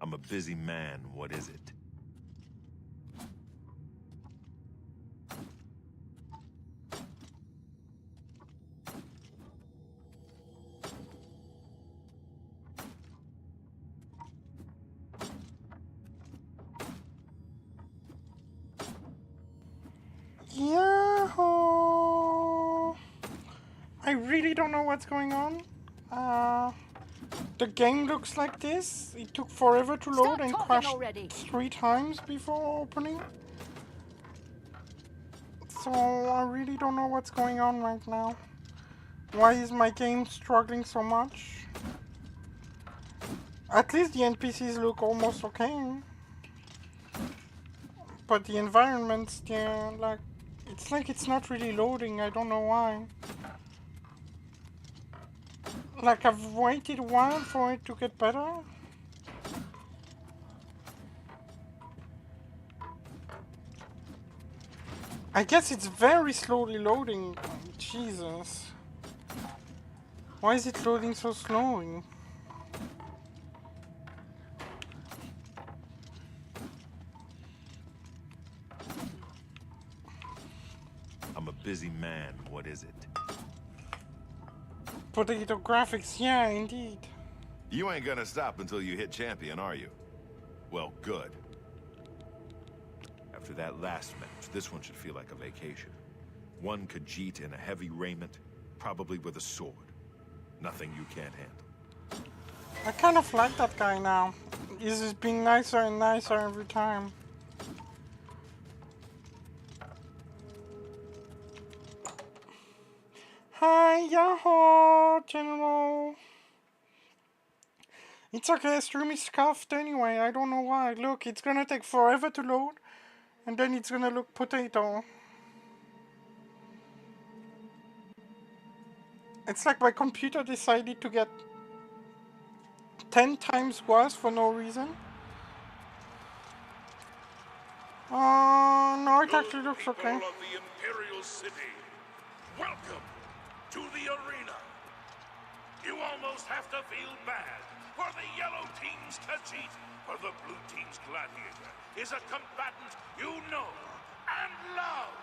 I'm a busy man. What is it? Yahoo! I really don't know what's going on. The game looks like this. It took forever to load and crashed 3 times before opening. So I really don't know what's going on right now. Why is my game struggling so much? At least the NPCs look almost okay. But the environments, they're like... It's like it's not really loading, I don't know why. Like I've waited a while for it to get better. I guess it's very slowly loading. Jesus. Why is it loading so slowly? I'm a busy man. What is it? Potato graphics, yeah, indeed. You ain't gonna stop until you hit champion, are you? Well, good. After that last match, this one should feel like a vacation. One Khajiit in a heavy raiment, probably with a sword. Nothing you can't handle. I kind of like that guy now. He's just being nicer and nicer every time. Hi, Yahoo, General. It's okay, stream is scuffed anyway, I don't know why. Look, it's gonna take forever to load, and then it's gonna look potato. It's like my computer decided to get 10 times worse for no reason. No, it actually looks okay. People of the Imperial City, welcome to the arena. You almost have to feel bad for the yellow team's Khajiit, for the blue team's gladiator is a combatant you know and love.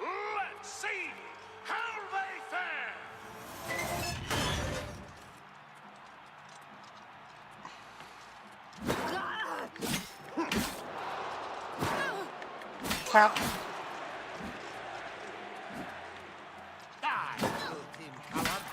Let's see how they fare. Cat. Die, blue team coward.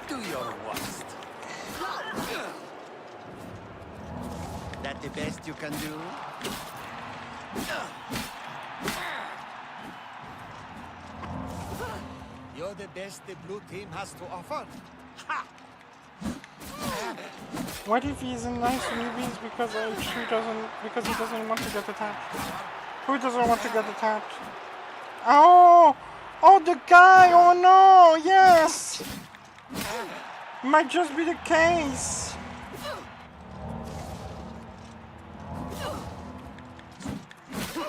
Do your worst. That the best you can do? You're the best the blue team has to offer. Ha! What if he's a nice newbie because he doesn't want to get attacked? Who doesn't want to get attacked? Oh! Oh, the guy! Oh no! Yes! Might just be the case. Good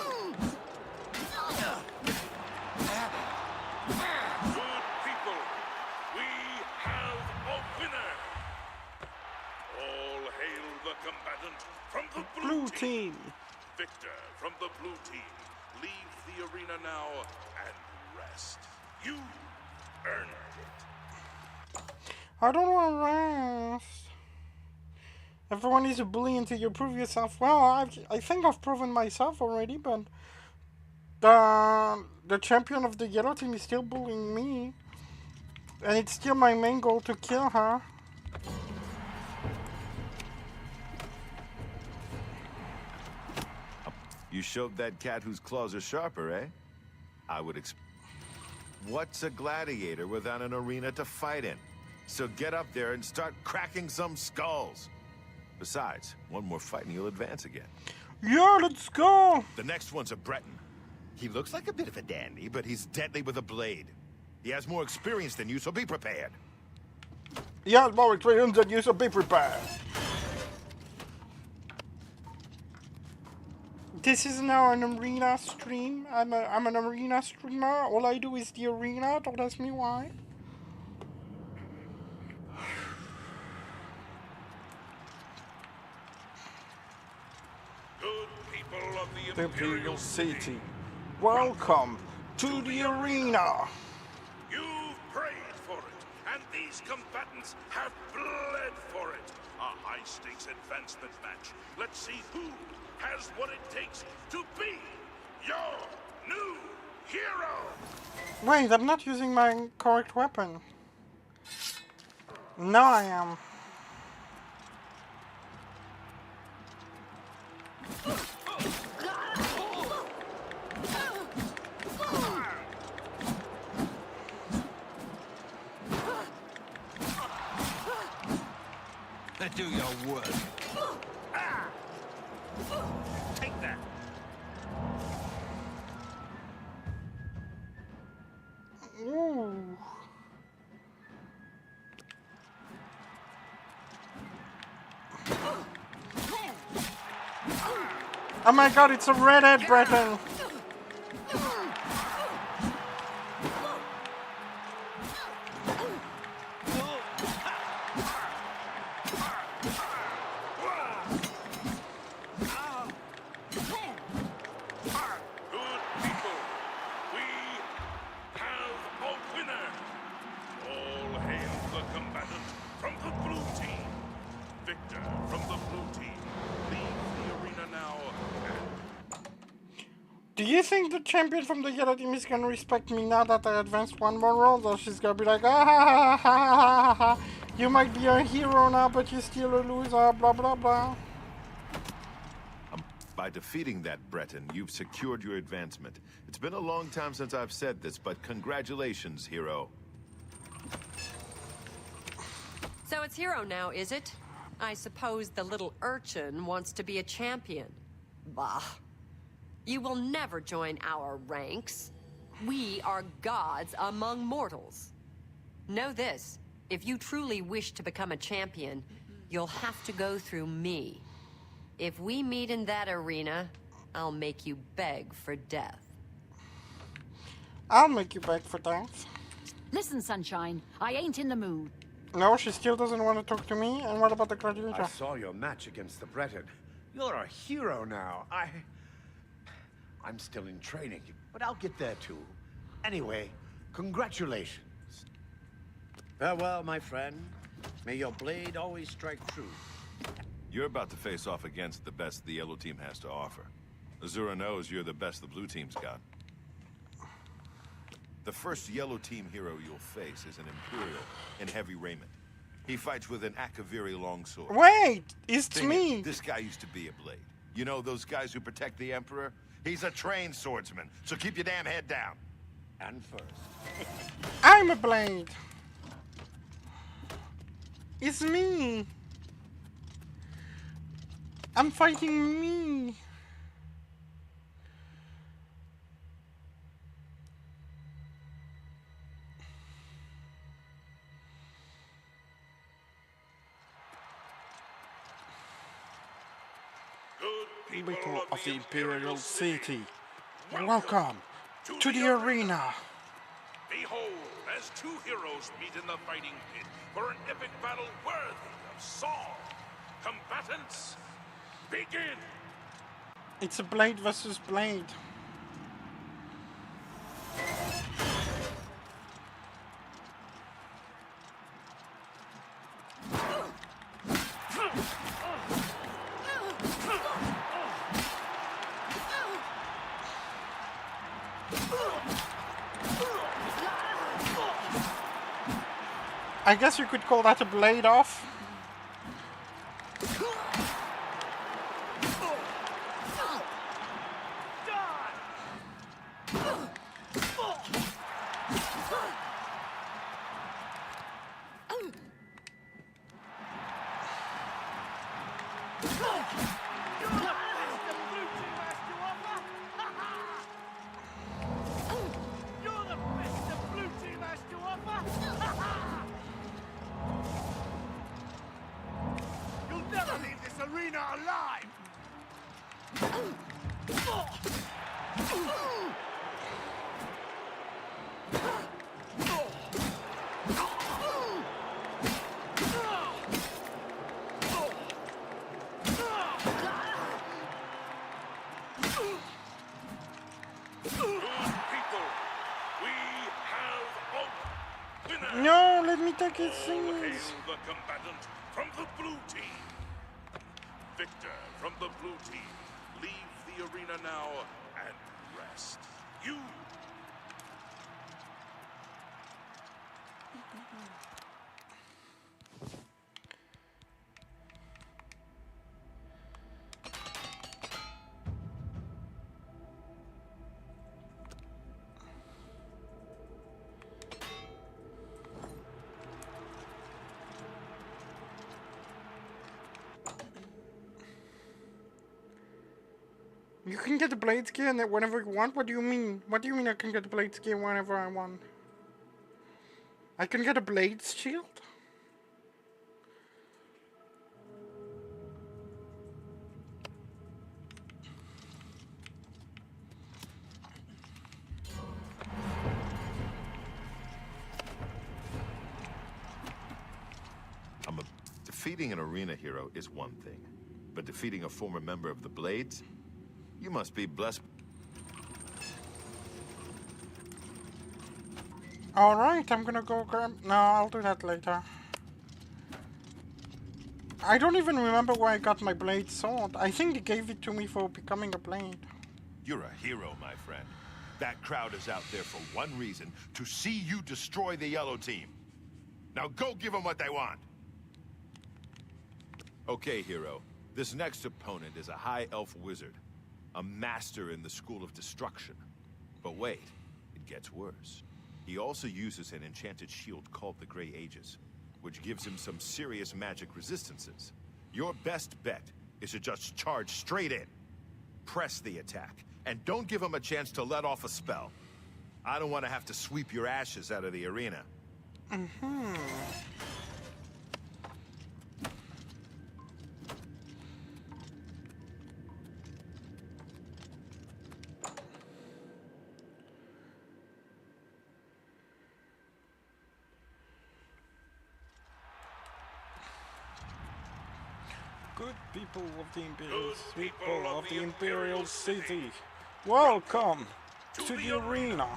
people, we have a winner. All hail the combatant from the blue team. Victor from the blue team, leave the arena now and rest. You earned it. I don't want to rest. Everyone is a bully until you prove yourself. Well, I think I've proven myself already, but the champion of the yellow team is still bullying me. And it's still my main goal to kill her. You showed that cat whose claws are sharper, eh? I would What's a gladiator without an arena to fight in? So get up there and start cracking some skulls. Besides, one more fight and you'll advance again. Yeah, let's go! The next one's a Breton. He looks like a bit of a dandy, but he's deadly with a blade. He has more experience than you, so be prepared. He has more experience than you, so be prepared. This is now an arena stream. I'm an arena streamer. All I do is the arena. Don't ask me why. Good people of The Imperial City, welcome to the arena. You've prayed for it, and these combatants have bled for it. A high-stakes advancement match. Let's see who has what it takes to be your new hero. Wait, I'm not using my correct weapon. Now I am. Do your work. Take that. Ooh. Oh my god, it's a redhead Breton. Do you think the champion from the yellow team is gonna respect me now that I advanced one more round, or she's gonna be like, ah ha ha ha ha ha ha, you might be a hero now, but you're still a loser, blah blah blah. By defeating that Breton, you've secured your advancement. It's been a long time since I've said this, but congratulations, hero. So it's hero now, is it? I suppose the little urchin wants to be a champion. Bah. You will never join our ranks. We are gods among mortals. Know this, if you truly wish to become a champion, you'll have to go through me. If we meet in that arena, I'll make you beg for death. I'll make you beg for death. Listen, Sunshine, I ain't in the mood. No, she still doesn't want to talk to me. And what about the gladiator? I saw your match against the Breton. You're a hero now. I'm still in training, but I'll get there too. Anyway, congratulations. Farewell, my friend. May your blade always strike true. You're about to face off against the best the yellow team has to offer. Azura knows you're the best the blue team's got. The first yellow team hero you'll face is an Imperial in heavy raiment. He fights with an Akaviri longsword. Wait, it's Thing me. is, this guy used to be a blade. You know those guys who protect the Emperor? He's a trained swordsman, so keep your damn head down. And first. I'm a blade. It's me. I'm fighting me. People of the Imperial City, welcome to the arena. Behold, as two heroes meet in the fighting pit for an epic battle worthy of song. Combatants, begin! It's a blade versus blade. I guess you could call that a blade off. No, let me take his Hail things. the combatant from the blue team. Victor from the blue team, leave the arena now and rest. You. You can get the blade skin whenever you want? What do you mean? What do you mean I can get the blade skin whenever I want? I can get a blade shield? Defeating an arena hero is one thing, but defeating a former member of the Blades? You must be blessed. Alright, I'm gonna go grab... No, I'll do that later. I don't even remember where I got my blade sword. I think they gave it to me for becoming a blade. You're a hero, my friend. That crowd is out there for one reason, to see you destroy the yellow team. Now go give them what they want. Okay, hero. This next opponent is a high elf wizard, a master in the School of Destruction. But wait, it gets worse. He also uses an enchanted shield called the Grey Aegis, which gives him some serious magic resistances. Your best bet is to just charge straight in. Press the attack, and don't give him a chance to let off a spell. I don't want to have to sweep your ashes out of the arena. Good people of the Imperial City, welcome to the arena.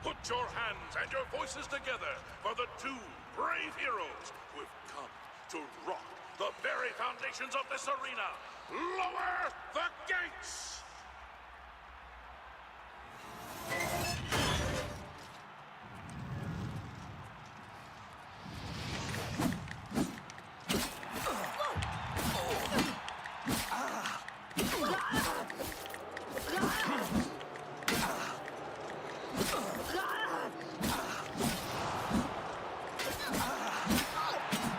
Put your hands and your voices together for the two brave heroes who have come to rock the very foundations of this arena. Lower the gates!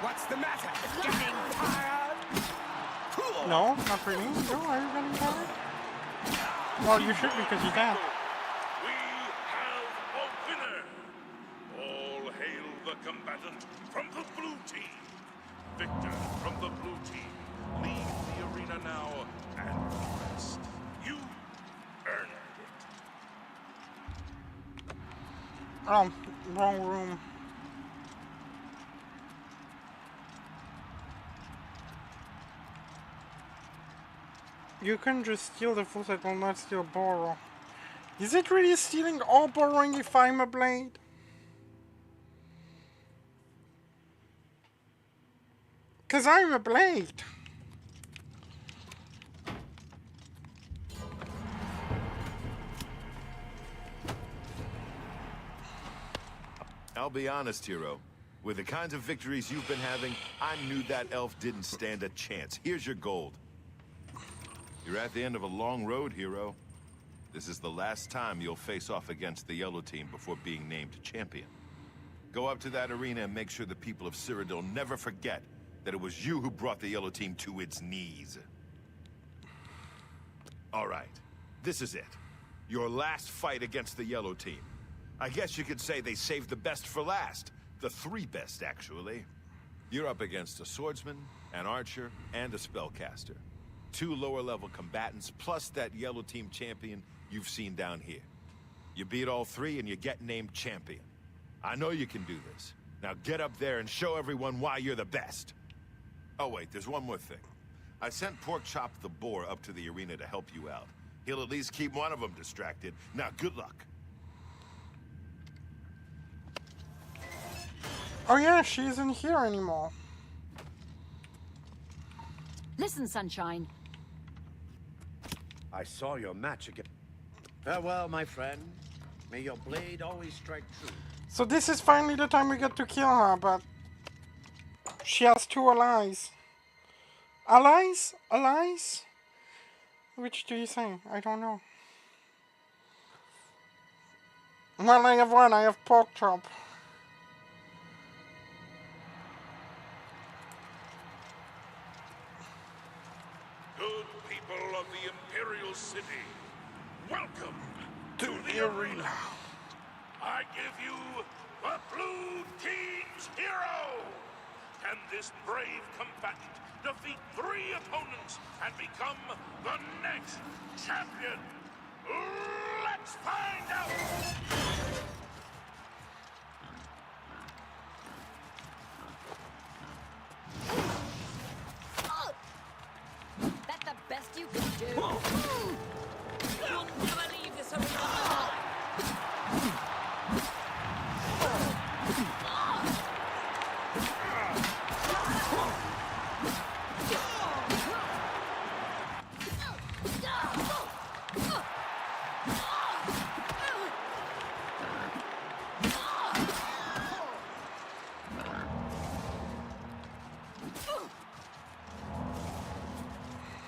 What's the matter? Getting tired? No, not really. No, are you getting tired? Well, you should because you can. We have a winner! All hail the combatant from the blue team. Victor from the blue team, leave the arena now and rest. You earned it. Oh, wrong room. You can just steal the full set, will not steal borrow. Is it really stealing or borrowing if I'm a blade? Cause I'm a blade. I'll be honest, hero. With the kinds of victories you've been having, I knew that elf didn't stand a chance. Here's your gold. You're at the end of a long road, hero. This is the last time you'll face off against the yellow team before being named champion. Go up to that arena and make sure the people of Cyrodiil never forget that it was you who brought the yellow team to its knees. All right, this is it. Your last fight against the yellow team. I guess you could say they saved the best for last. The three best, actually. You're up against a swordsman, an archer, and a spellcaster. 2 lower-level combatants, plus that yellow team champion you've seen down here. You beat all 3 and you get named champion. I know you can do this. Now get up there and show everyone why you're the best. Oh wait, there's one more thing. I sent Porkchop the boar up to the arena to help you out. He'll at least keep one of them distracted. Now good luck. Oh yeah, she isn't here anymore. Listen, Sunshine. I saw your match again. Farewell, my friend. May your blade always strike true. So this is finally the time we get to kill her, but she has 2 allies. Allies? Allies? Which do you say? I don't know. Well, I have 1. I have Porkchop. Good people of the Imperial City, welcome to the arena. I give you the Blue Team's hero. Can this brave combatant defeat 3 opponents and become the next champion? Let's find out! That's the best you can do. You'll never leave this arena.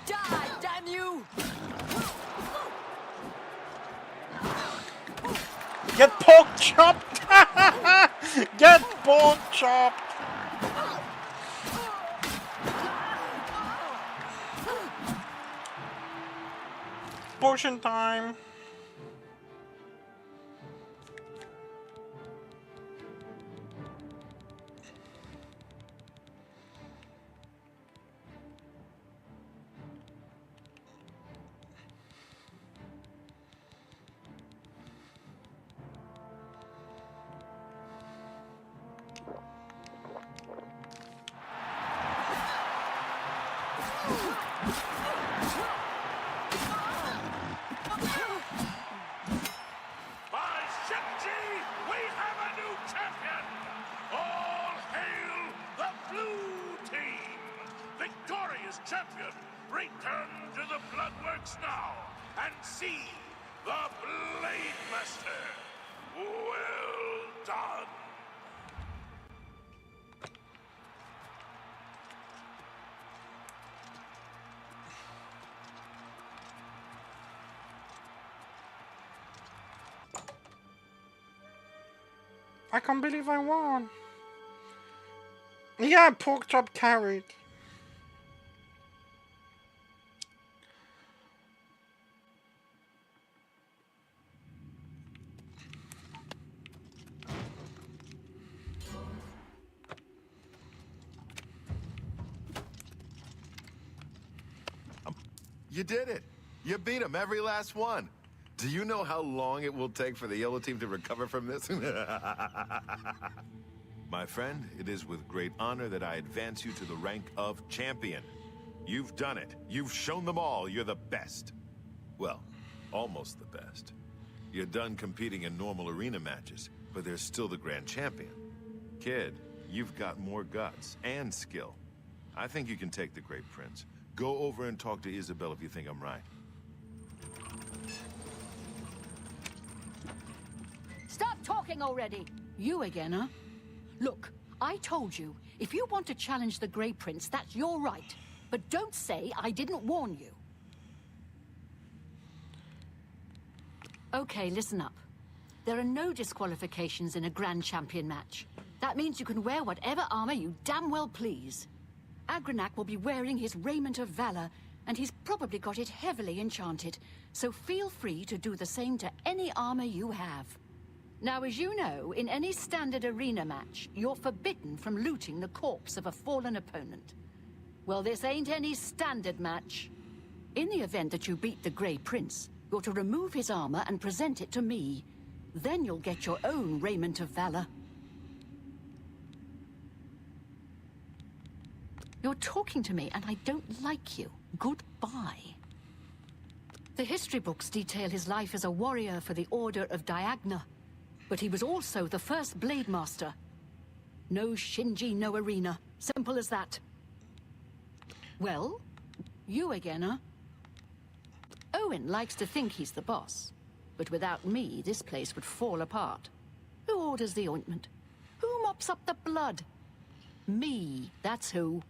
Die, damn you! Get Porkchopped! Get Porkchopped! Potion time! By Shinji, we have a new champion! All hail the Blue Team! Victorious champion, return to the Bloodworks now and see the Blade Master! Well done! I can't believe I won! Yeah, Porkchop carried. You did it. You beat him, every last one. Do you know how long it will take for the yellow team to recover from this? My friend, it is with great honor that I advance you to the rank of champion. You've done it. You've shown them all you're the best. Well, almost the best. You're done competing in normal arena matches, but there's still the grand champion. Kid, you've got more guts and skill. I think you can take the Great Prince. Go over and talk to Isabel if you think I'm right. Stop talking already! You again, huh? Look, I told you, if you want to challenge the Grey Prince, that's your right. But don't say I didn't warn you. Okay, listen up. There are no disqualifications in a Grand Champion match. That means you can wear whatever armor you damn well please. Agranak will be wearing his raiment of valor, and he's probably got it heavily enchanted, so feel free to do the same to any armor you have. Now, as you know, in any standard arena match, you're forbidden from looting the corpse of a fallen opponent. Well, this ain't any standard match. In the event that you beat the Grey Prince, You're to remove his armor and present it to me. Then you'll get your own raiment of valor. You're talking to me and I don't like you. Goodbye. The history books detail his life as a warrior for the Order of Diagna. But he was also the first Blade Master. No Shinji, no arena. Simple as that. Well, you again, huh? Owen likes to think he's the boss. But without me, this place would fall apart. Who orders the ointment? Who mops up the blood? Me, that's who.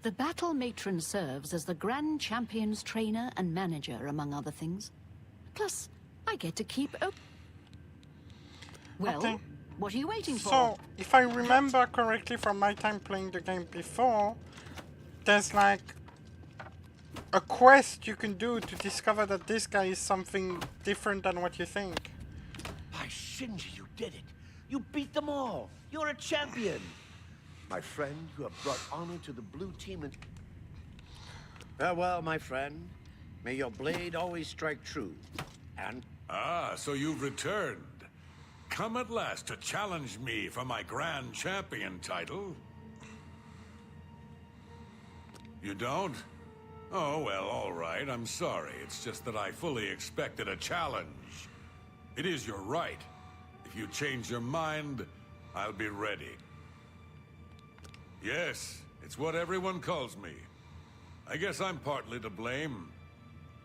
The Battle Matron serves as the Grand Champion's trainer and manager, among other things. Plus, I get to keep Well, Okay. what are you waiting for? So, if I remember correctly from my time playing the game before, there's like a quest you can do to discover that this guy is something different than what you think. By Shinji, you did it. You beat them all. You're a champion. My friend, you have brought honor to the blue team and... Farewell, my friend. May your blade always strike true. And... Ah, so you've returned. Come at last to challenge me for my Grand Champion title? You don't? Oh, well, all right. I'm sorry. It's just that I fully expected a challenge. It is your right. If you change your mind, I'll be ready. Yes, it's what everyone calls me. I guess I'm partly to blame.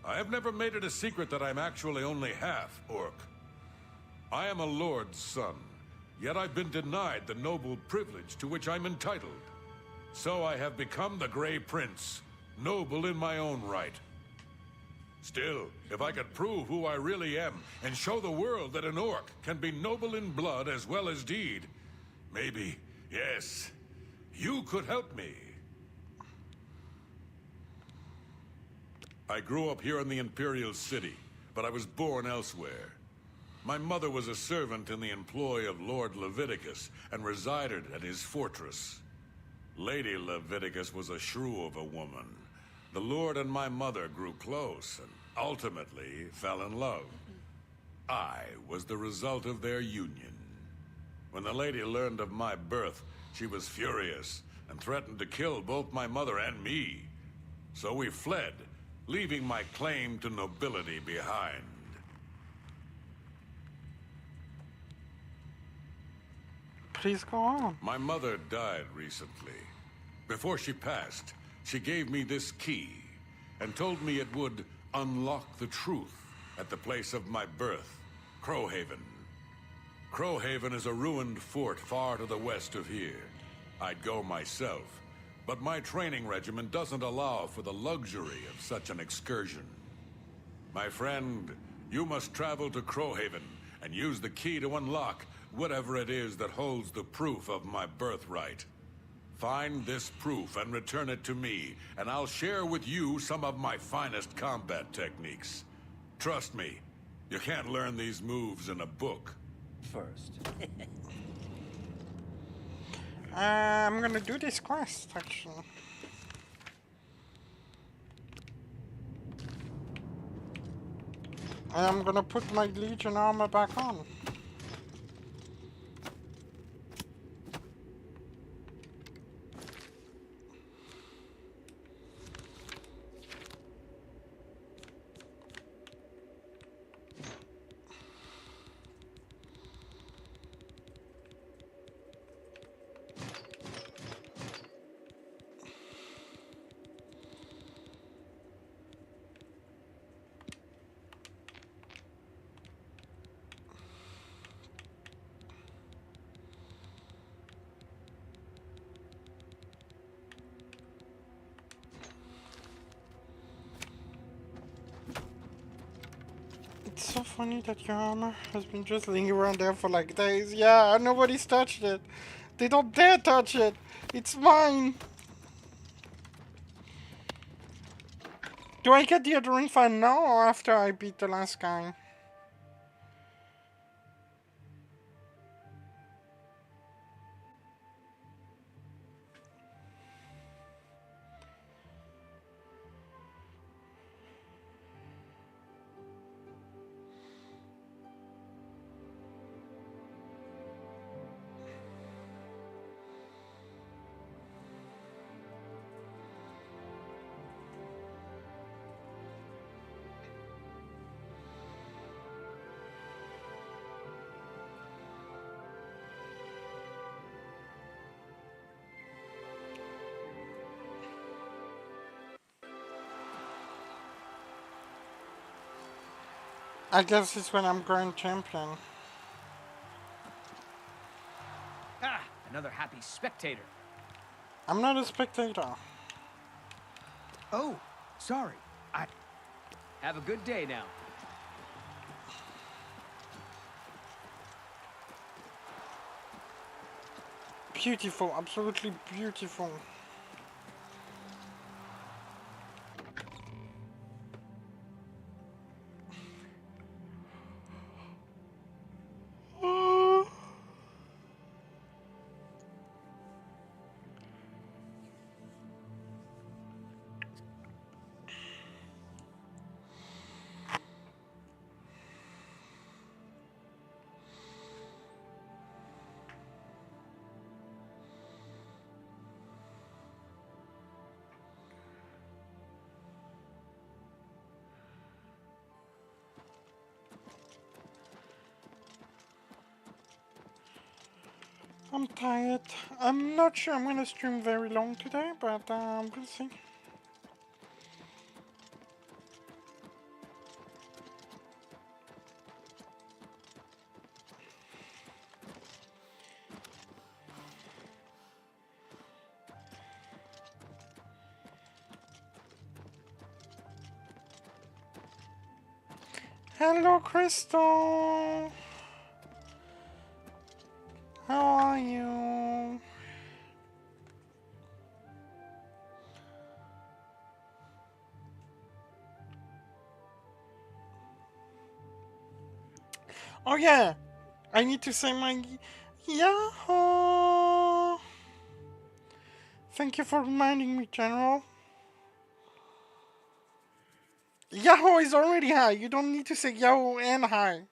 I have never made it a secret that I'm actually only half orc. I am a lord's son, yet I've been denied the noble privilege to which I'm entitled. So I have become the Grey Prince, noble in my own right. Still, if I could prove who I really am and show the world that an orc can be noble in blood as well as deed, maybe, yes, you could help me. I grew up here in the Imperial City, but I was born elsewhere. My mother was a servant in the employ of Lord Leviticus and resided at his fortress. Lady Leviticus was a shrew of a woman. The Lord and my mother grew close and ultimately fell in love. I was the result of their union. When the lady learned of my birth, she was furious and threatened to kill both my mother and me. So we fled, leaving my claim to nobility behind. Please go on. My mother died recently. Before she passed, she gave me this key and told me it would unlock the truth at the place of my birth, Crowhaven. Crowhaven is a ruined fort far to the west of here. I'd go myself, but my training regimen doesn't allow for the luxury of such an excursion. My friend, you must travel to Crowhaven and use the key to unlock whatever it is that holds the proof of my birthright. Find this proof and return it to me, and I'll share with you some of my finest combat techniques. Trust me, you can't learn these moves in a book. first. I'm gonna do this quest, actually. I'm gonna put my Legion armor back on. It's so funny that your armor has been just laying around there for like days. Yeah, nobody's touched it. They don't dare touch it. It's mine. Do I get the Adoring Fire now or after I beat the last guy? I guess it's when I'm Grand Champion. Ah, another happy spectator. I'm not a spectator. Oh, sorry. Have a good day now. Beautiful, absolutely beautiful. I'm tired. I'm not sure I'm gonna stream very long today, but we'll see. Hello, Crystal. How are you? Oh yeah, I need to say my Yahoo! Thank you for reminding me, General. Yahoo is already high. You don't need to say Yahoo and high.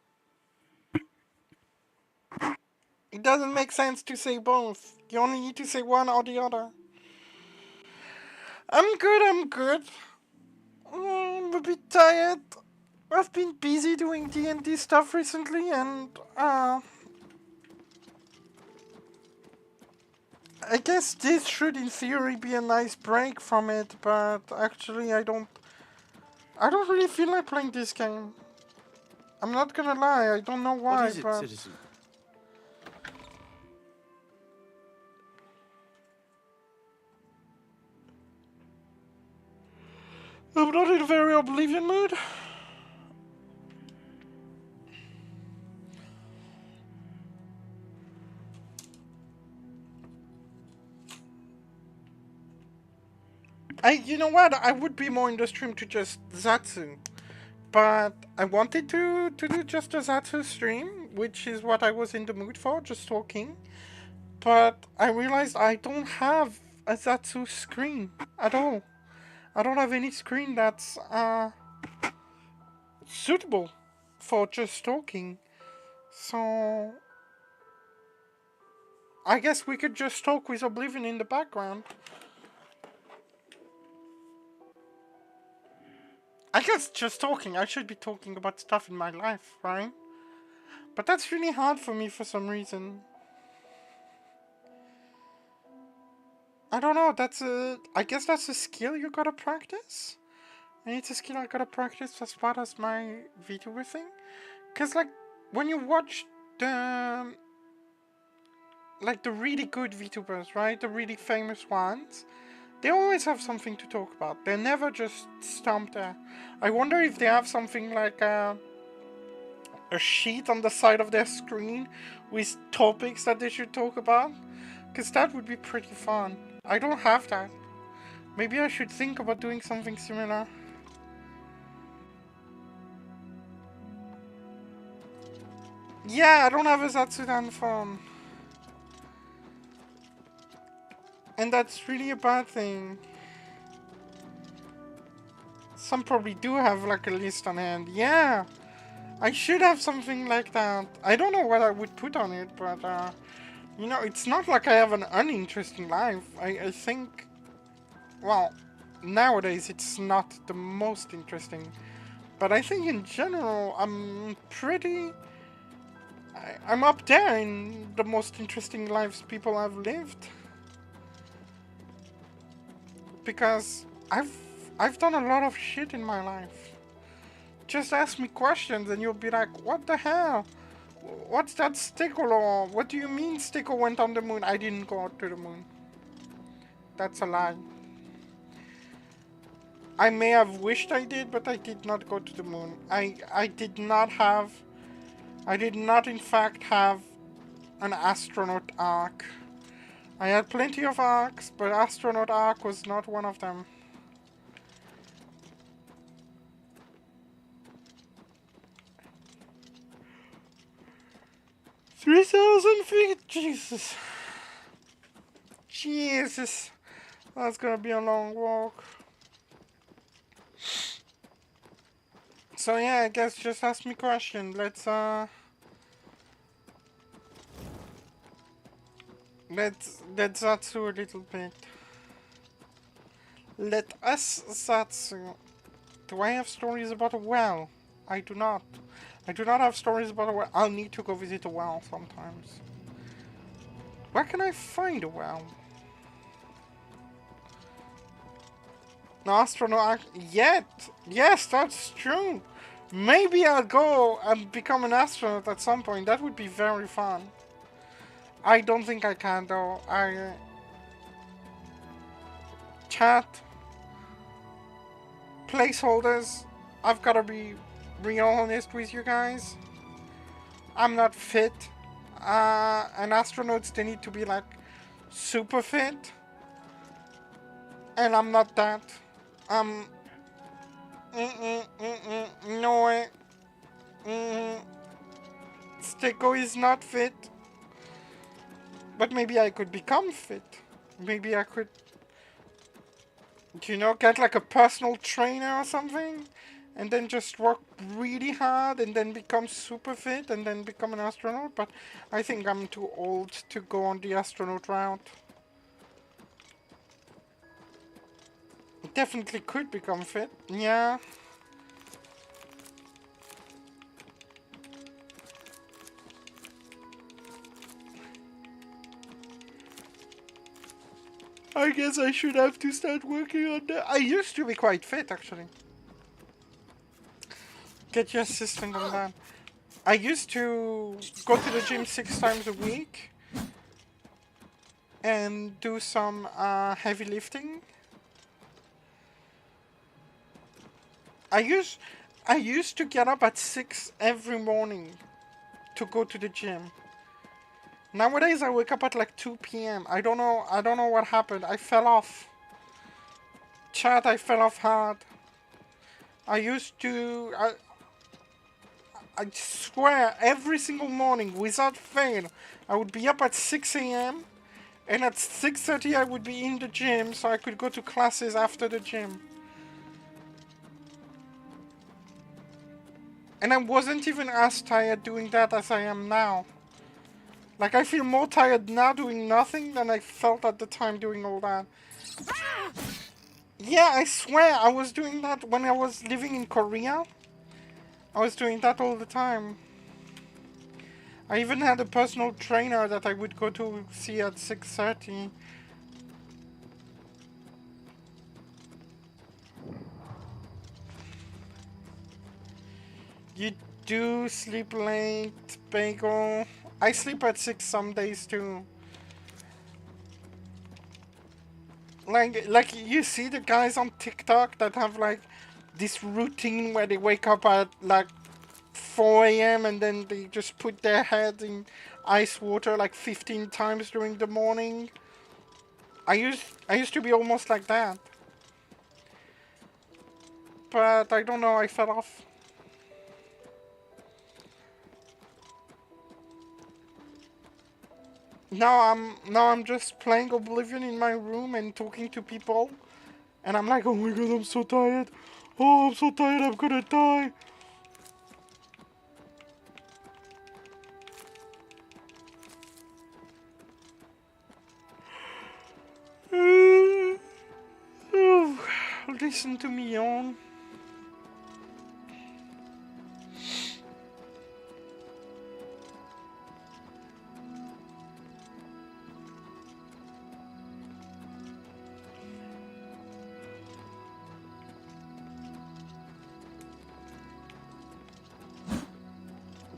It doesn't make sense to say both. You only need to say one or the other. I'm good. I'm a bit tired. I've been busy doing D&D stuff recently, and I guess this should in theory be a nice break from it, but actually I don't really feel like playing this game. I'm not gonna lie, I don't know why, What is it, but citizen? I'm not in a very Oblivion mood. You know what? I would be more in the stream to just Zatsu. But I wanted to do just a Zatsu stream, which is what I was in the mood for, just talking. But I realized I don't have a Zatsu screen at all. I don't have any screen that's suitable for just talking. So I guess we could just talk with Oblivion in the background. I guess just talking. I should be talking about stuff in my life, right? But that's really hard for me for some reason. I don't know, I guess that's a skill you gotta practice. And it's a skill I gotta practice as part of my VTuber thing. Cause like, when you watch the really good VTubers, right? The really famous ones, they always have something to talk about. They're never just stumped there. I wonder if they have something like a sheet on the side of their screen with topics that they should talk about. Cause that would be pretty fun. I don't have that. Maybe I should think about doing something similar. Yeah, I don't have a Zatsudan phone. And that's really a bad thing. Some probably do have like a list on hand. Yeah, I should have something like that. I don't know what I would put on it, but you know, it's not like I have an uninteresting life. I think, well, nowadays it's not the most interesting. But I think in general, I'm up there in the most interesting lives people have lived. Because I've done a lot of shit in my life. just ask me questions and you'll be like, what the hell? What's that Stickle? What do you mean Stickle went on the moon? I didn't go to the moon. That's a lie. I may have wished I did, but I did not go to the moon. I did not in fact have an astronaut arc. I had plenty of arcs, but astronaut arc was not one of them. $3,000 feet, Jesus. Jesus. That's gonna be a long walk. So yeah, I guess just ask me question. Let's Zatsu a little bit. Let us Zatsu. Do I have stories about a well? I do not. I do not have stories about a well. I'll need to go visit a well sometimes. Where can I find a well? No astronaut yet. Yes, that's true. Maybe I'll go and become an astronaut at some point. That would be very fun. I don't think I can though. Chat. Placeholders. I've gotta be real honest with you guys. I'm not fit. And astronauts, they need to be like super fit. And I'm not that. No way. Steko is not fit. But maybe I could become fit. Maybe I could, you know, get like a personal trainer or something. And then just work really hard and then become super fit and then become an astronaut. But I think I'm too old to go on the astronaut route. Definitely could become fit. Yeah. I guess I should have to start working on that. I used to be quite fit, actually. Get your assistant on that. I used to go to the gym 6 times a week and do some heavy lifting. I used to get up at 6 every morning to go to the gym. Nowadays I wake up at like 2 p.m. I don't know what happened. I fell off. Chat, I fell off hard. I used to I swear every single morning without fail I would be up at 6 a.m. and at 6:30 I would be in the gym so I could go to classes after the gym. And I wasn't even as tired doing that as I am now. Like, I feel more tired now doing nothing than I felt at the time doing all that. Yeah, I swear, I was doing that when I was living in Korea. I was doing that all the time. I even had a personal trainer that I would go to see at 6:30. You do sleep late, Bagel. I sleep at 6 some days too. Like you see the guys on TikTok that have like this routine where they wake up at like 4 a.m. and then they just put their head in ice water like 15 times during the morning. I used to be almost like that. But I don't know, I fell off. Now I'm just playing Oblivion in my room and talking to people, and I'm like, oh my god, I'm so tired. Oh, I'm so tired, I'm gonna die. Listen to me yawn.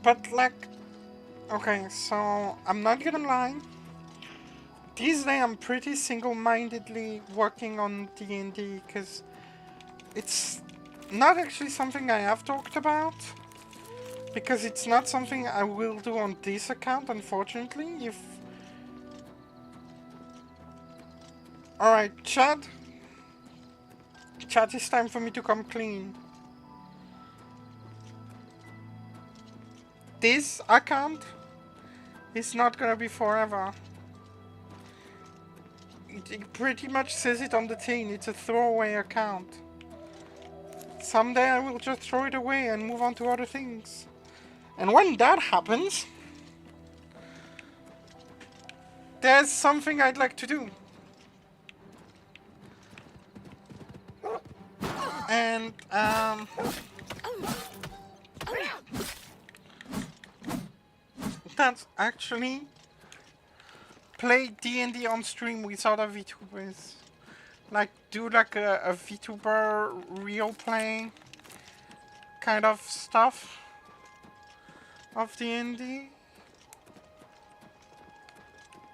But like, okay, so I'm not gonna lie. These days I'm pretty single-mindedly working on D&D because it's not actually something I have talked about. Because it's not something I will do on this account, unfortunately. Alright, chat. Chat, it's time for me to come clean. This account is not gonna be forever. It pretty much says it on the tin, it's a throwaway account. Someday I will just throw it away and move on to other things. And when that happens, there's something I'd like to do. And, that's actually play D&D on stream with other VTubers. Like, do like a VTuber real play kind of stuff of D&D.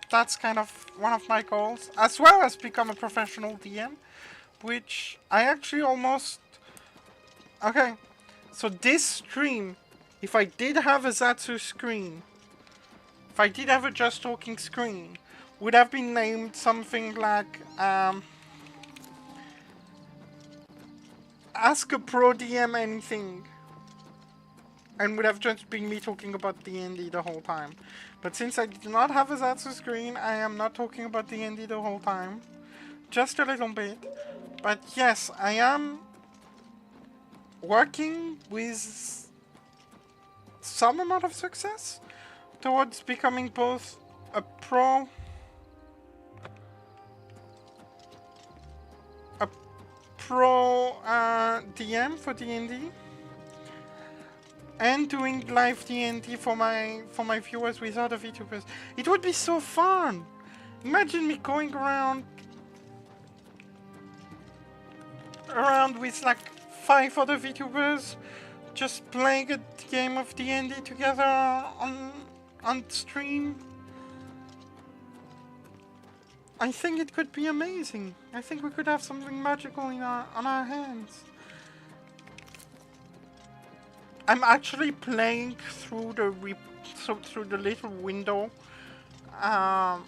That's kind of one of my goals, as well as become a professional DM, which I actually almost... Okay, so this stream, if I did have a Zatsu screen, if I did have a Just Talking screen, would have been named something like, Ask a Pro DM Anything. And would have just been me talking about D&D the whole time. But since I do not have a Zatsu screen, I am not talking about D&D the whole time. Just a little bit. But yes, I am working with some amount of success towards becoming both a pro DM for D&D and doing live D&D for my viewers with other VTubers. It would be so fun. Imagine me going around with like 5 other VTubers just playing a game of D&D together on stream. I think it could be amazing. I think we could have something magical on our hands. I'm actually playing through the little window on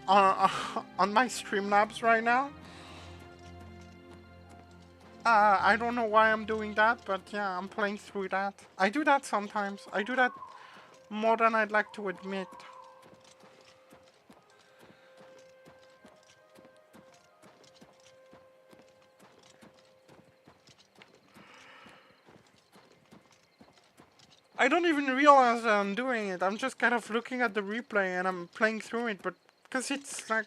my Streamlabs right now. I don't know why I'm doing that, but yeah, I'm playing through that. I do that sometimes. I do that more than I'd like to admit. I don't even realize that I'm doing it. I'm just kind of looking at the replay and I'm playing through it, but because it's like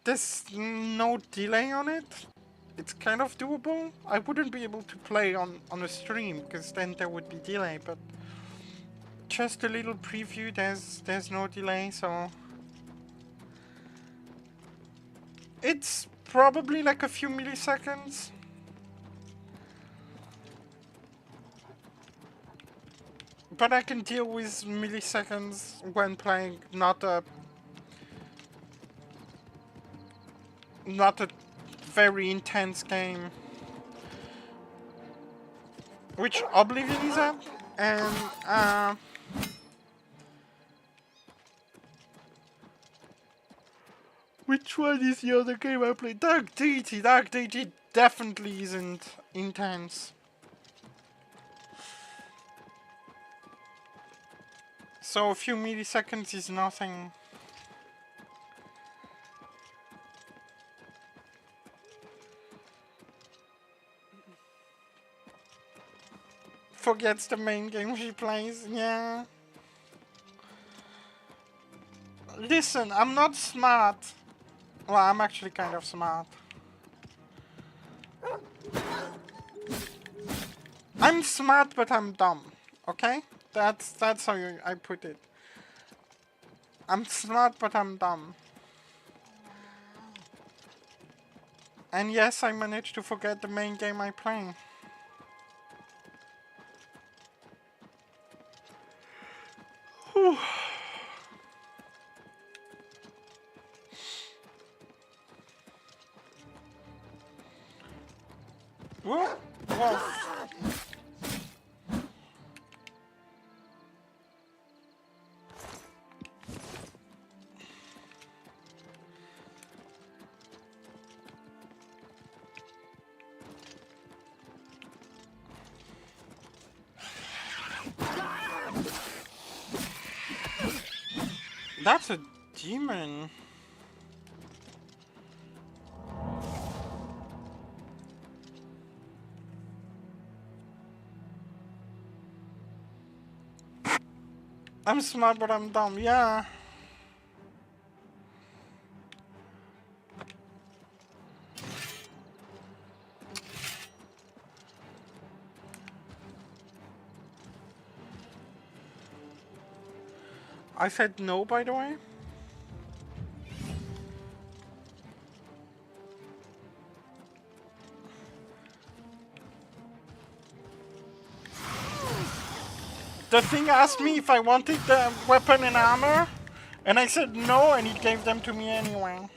there's no delay on it, it's kind of doable. I wouldn't be able to play on a stream because then there would be delay, but just a little preview, there's no delay, so it's probably like a few milliseconds. But I can deal with milliseconds when playing not a very intense game. Which Oblivion is at, and which one is the other game I played? Dark Deity. Dark Deity definitely isn't intense. So a few milliseconds is nothing. Forgets the main game she plays, yeah. Listen, I'm not smart. Well, I'm actually kind of smart. I'm smart, but I'm dumb, okay? That's how I put it. I'm smart, but I'm dumb. And yes, I managed to forget the main game I play. Whoa. Whoa. That's a demon. I'm smart, but I'm dumb. Yeah. I said no, by the way. The thing asked me if I wanted the weapon and armor, and I said no, and it gave them to me anyway.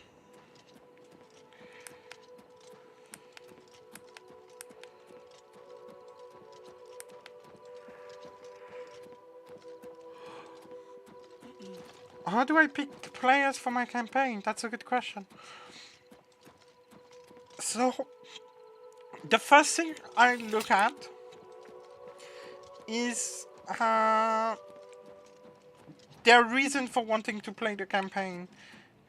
How do I pick players for my campaign? That's a good question. So, the first thing I look at is their reason for wanting to play the campaign.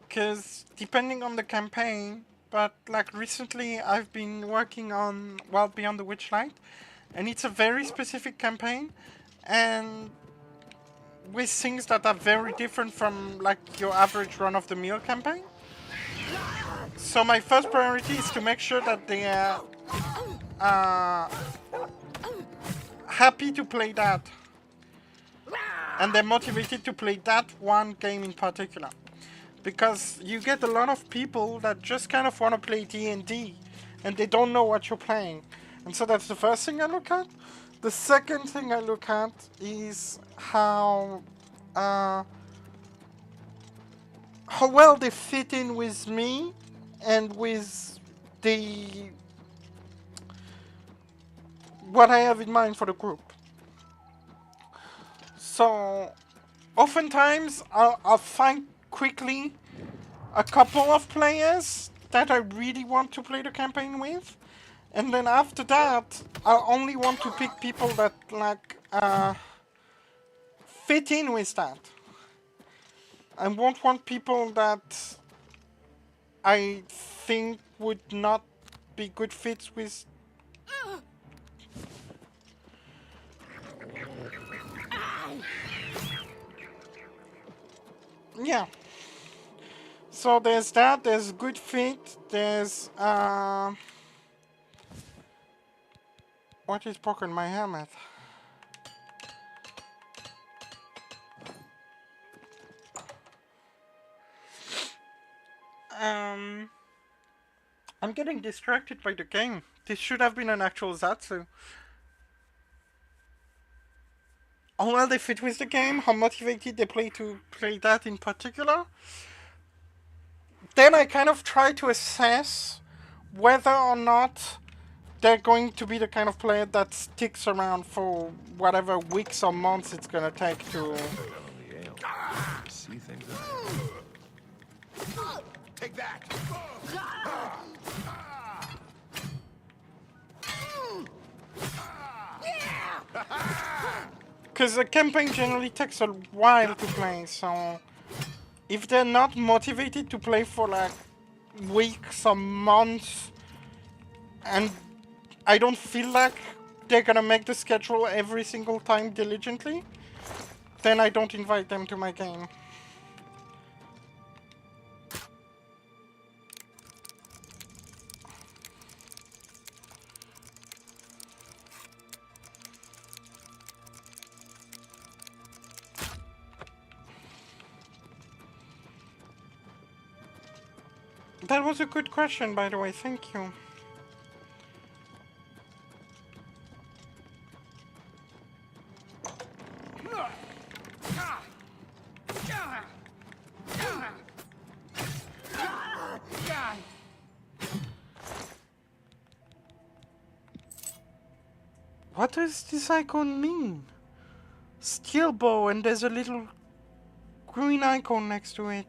Because depending on the campaign, but like recently I've been working on Beyond the Witchlight, and it's a very specific campaign, and with things that are very different from like your average run-of-the-mill campaign. So my first priority is to make sure that they are happy to play that, and they're motivated to play that one game in particular. Because you get a lot of people that just kind of want to play D&D, and they don't know what you're playing. And so that's the first thing I look at. The second thing I look at is how well they fit in with me and with what I have in mind for the group. So oftentimes I'll find quickly a couple of players that I really want to play the campaign with, and then after that I only want to pick people that like fit in with that. I won't want people that I think would not be good fits with. Yeah. So there's that, there's good fit, there's what is broken? My helmet. I'm getting distracted by the game. This should have been an actual Zatsu. How well they fit with the game, how motivated they play to play that in particular. Then I kind of try to assess whether or not they're going to be the kind of player that sticks around for whatever weeks or months it's gonna take to. See things. Take that! Because the campaign generally takes a while to play, so if they're not motivated to play for like weeks or months, and I don't feel like they're gonna make the schedule every single time diligently, then I don't invite them to my game. That was a good question, by the way, thank you. What does this icon mean? Steel bow, and there's a little green icon next to it.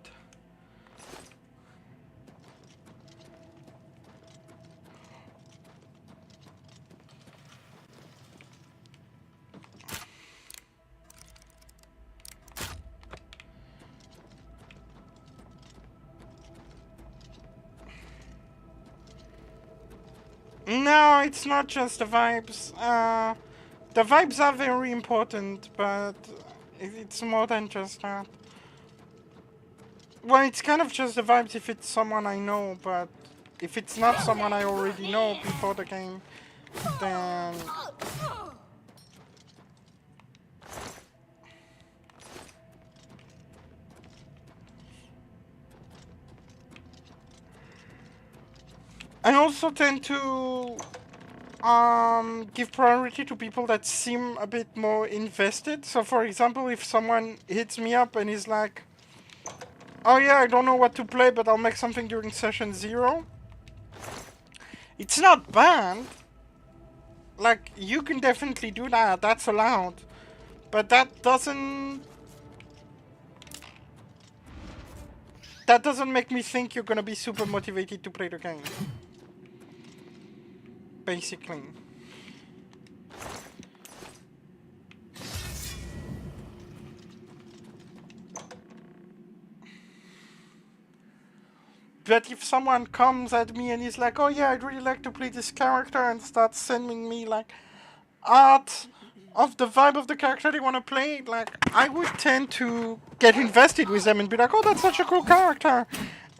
No, it's not just the vibes. The vibes are very important, but it's more than just that. Well, it's kind of just the vibes if it's someone I know, but if it's not someone I already know before the game, then... I also tend to give priority to people that seem a bit more invested. So for example, if someone hits me up and is like, oh yeah, I don't know what to play, but I'll make something during session 0. It's not bad. Like, you can definitely do that, that's allowed. But that doesn't make me think you're gonna be super motivated to play the game. Basically. But if someone comes at me and is like, oh yeah, I'd really like to play this character, and starts sending me like art of the vibe of the character they want to play, like, I would tend to get invested with them and be like, oh, that's such a cool character.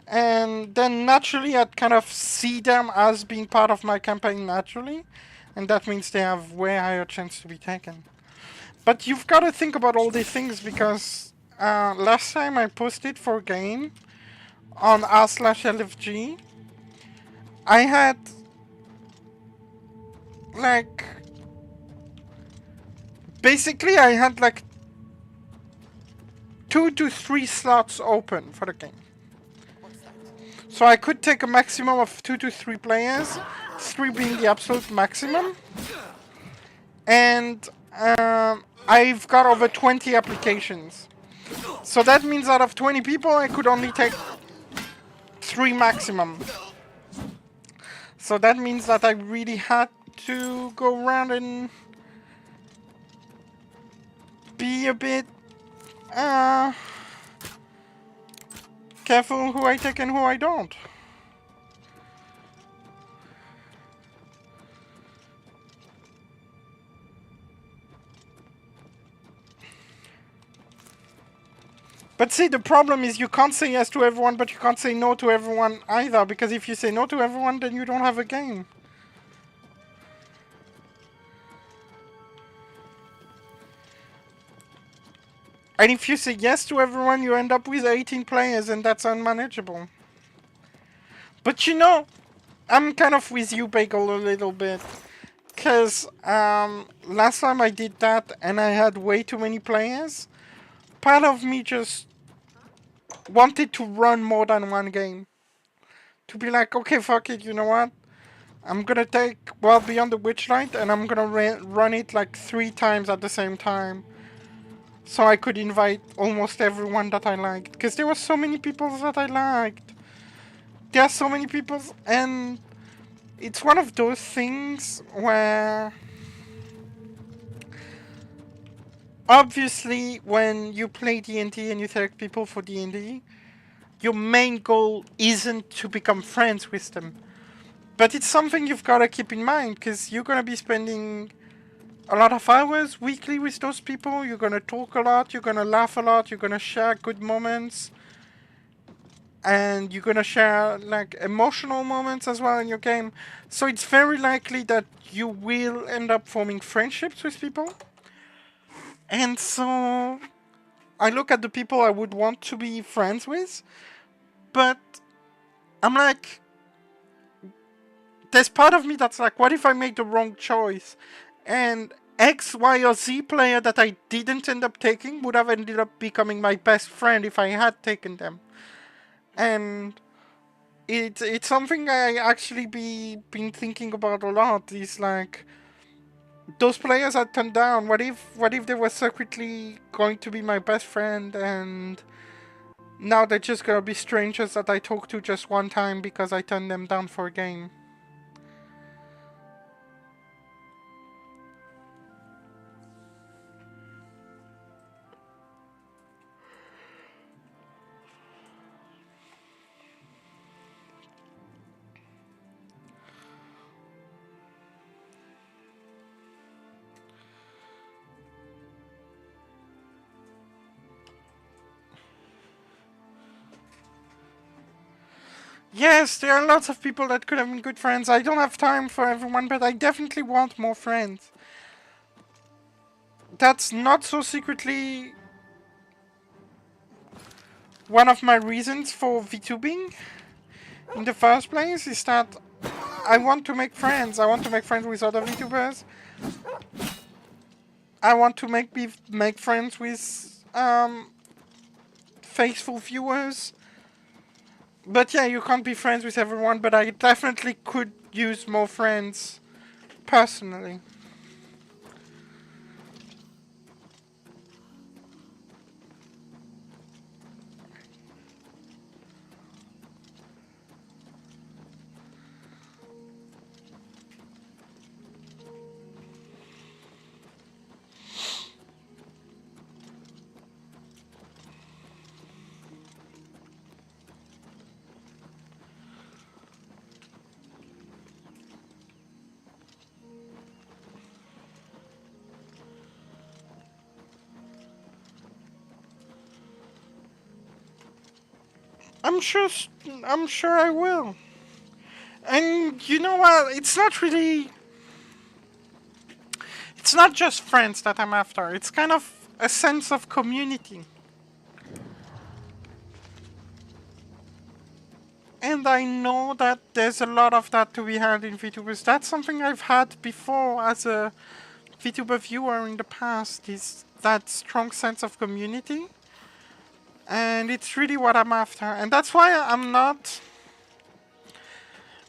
And then naturally I'd kind of see them as being part of my campaign naturally. And that means they have way higher chance to be taken. But you've got to think about all these things, because last time I posted for a game on r/LFG, I had like... Basically I had like 2 to 3 slots open for the game. So I could take a maximum of 2 to 3 players, 3 being the absolute maximum. And I've got over 20 applications. So that means out of 20 people, I could only take 3 maximum. So that means that I really had to go around and be a bit careful who I take and who I don't. But see, the problem is you can't say yes to everyone, but you can't say no to everyone either, because if you say no to everyone, then you don't have a game. And if you say yes to everyone, you end up with 18 players, and that's unmanageable. But you know, I'm kind of with you, Bagel, a little bit. Because last time I did that, and I had way too many players, part of me just wanted to run more than one game. To be like, okay, fuck it, you know what? I'm gonna take World Beyond the Witchlight, and I'm gonna run it like 3 times at the same time. So I could invite almost everyone that I liked. Because there were so many people that I liked. There are so many people, and it's one of those things where... Obviously, when you play D&D and you select people for D&D, your main goal isn't to become friends with them. But it's something you've got to keep in mind, because you're going to be spending a lot of hours weekly with those people. You're going to talk a lot, you're going to laugh a lot, you're going to share good moments. And you're going to share like emotional moments as well in your game. So it's very likely that you will end up forming friendships with people. And so I look at the people I would want to be friends with, but I'm like, there's part of me that's like, what if I make the wrong choice? And X, Y, or Z player that I didn't end up taking would have ended up becoming my best friend if I had taken them. And it's something I actually been thinking about a lot. Is like, those players I turned down, what if they were secretly going to be my best friend and now they're just gonna be strangers that I talk to just one time because I turned them down for a game? Yes, there are lots of people that could have been good friends. I don't have time for everyone, but I definitely want more friends. That's not so secretly one of my reasons for VTubing in the first place, is that I want to make friends. I want to make friends with other VTubers. I want to make friends with faithful viewers. But yeah, you can't be friends with everyone, but I definitely could use more friends, personally. I'm sure I will. And you know what? It's not just friends that I'm after. It's kind of a sense of community. And I know that there's a lot of that to be had in VTubers. That's something I've had before as a VTuber viewer in the past, is that strong sense of community. And it's really what I'm after. And that's why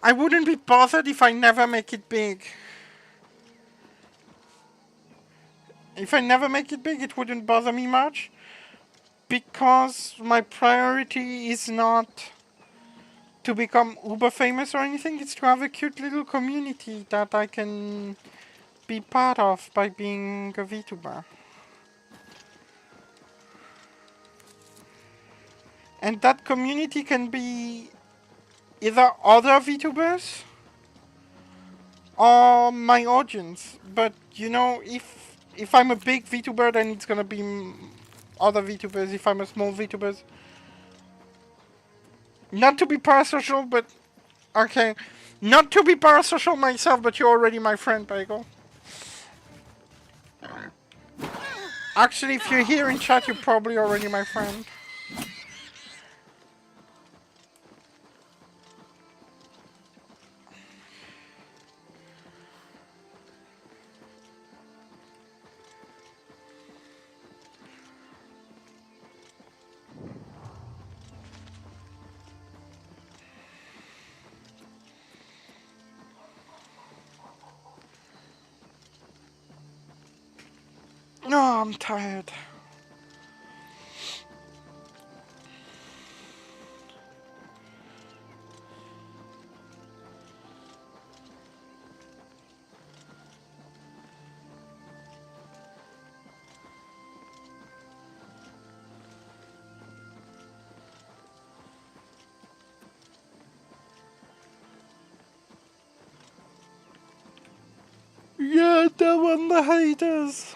I wouldn't be bothered if I never make it big. If I never make it big, it wouldn't bother me much. Because my priority is not to become uber famous or anything. It's to have a cute little community that I can be part of by being a VTuber. And that community can be either other VTubers or my audience. But you know, if I'm a big VTuber, then it's gonna be other VTubers. If I'm a small VTuber, not to be parasocial, but okay, not to be parasocial myself, but you're already my friend, Bagel. Actually, if you're here in chat, you're probably already my friend. No, I'm tired. Yeah, that one, the haters.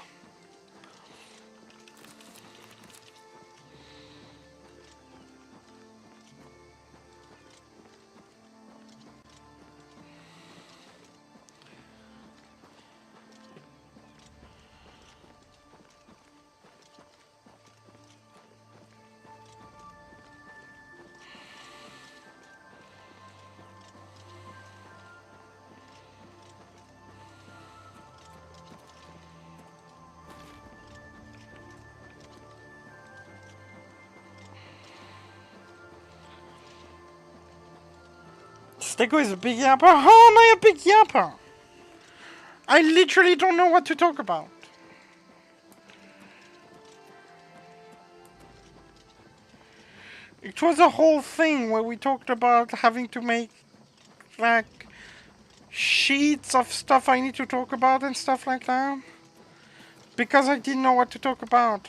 Stego is a big yapper? How am I a big yapper? I literally don't know what to talk about. It was a whole thing where we talked about having to make like sheets of stuff I need to talk about and stuff like that. Because I didn't know what to talk about.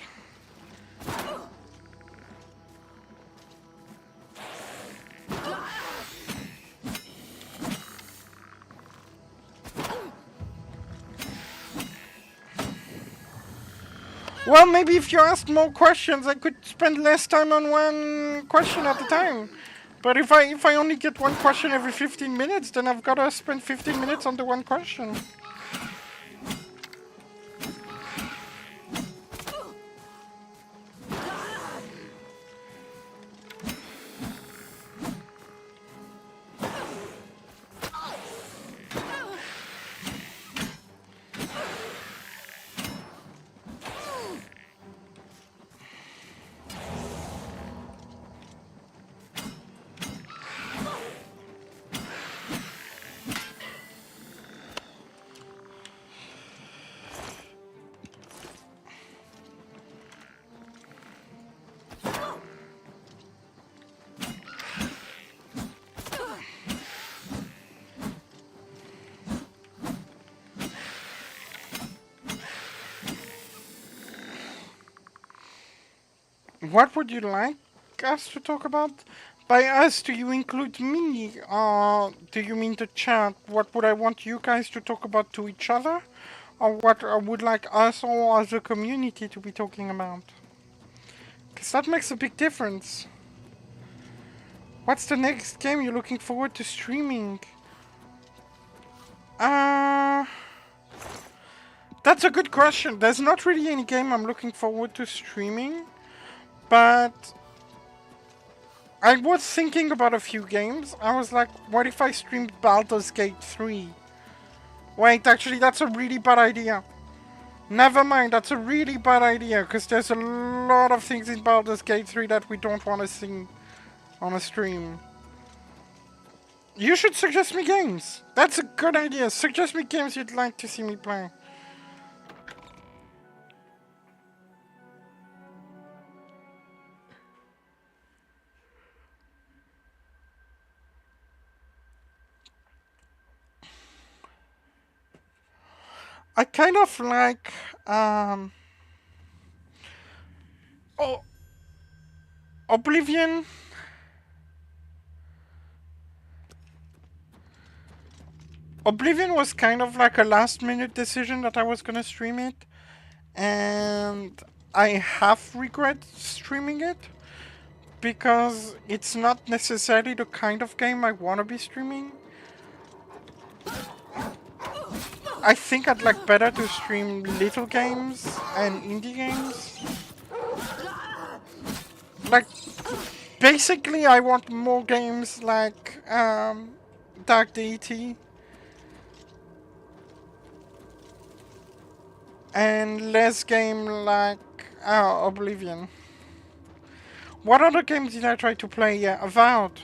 Well, maybe if you asked more questions, I could spend less time on one question at a time. But if I only get one question every 15 minutes, then I've got to spend 15 minutes on the one question. What would you like us to talk about? By us, do you include me? Do you mean the chat? What would I want you guys to talk about to each other? Or what I would like us all as a community to be talking about? Because that makes a big difference. What's the next game you're looking forward to streaming? That's a good question. There's not really any game I'm looking forward to streaming. But I was thinking about a few games. I was like, what if I streamed Baldur's Gate 3? Wait, actually, that's a really bad idea. Never mind, that's a really bad idea, because there's a lot of things in Baldur's Gate 3 that we don't want to see on a stream. You should suggest me games. That's a good idea. Suggest me games you'd like to see me play. I kind of like Oblivion. Oblivion was kind of like a last minute decision that I was gonna stream it, and I have regret streaming it because it's not necessarily the kind of game I want to be streaming. I think I'd like better to stream little games and indie games. Like, basically I want more games like Dark Deity and less game like Oblivion. What other games did I try to play? Yeah, Avowed.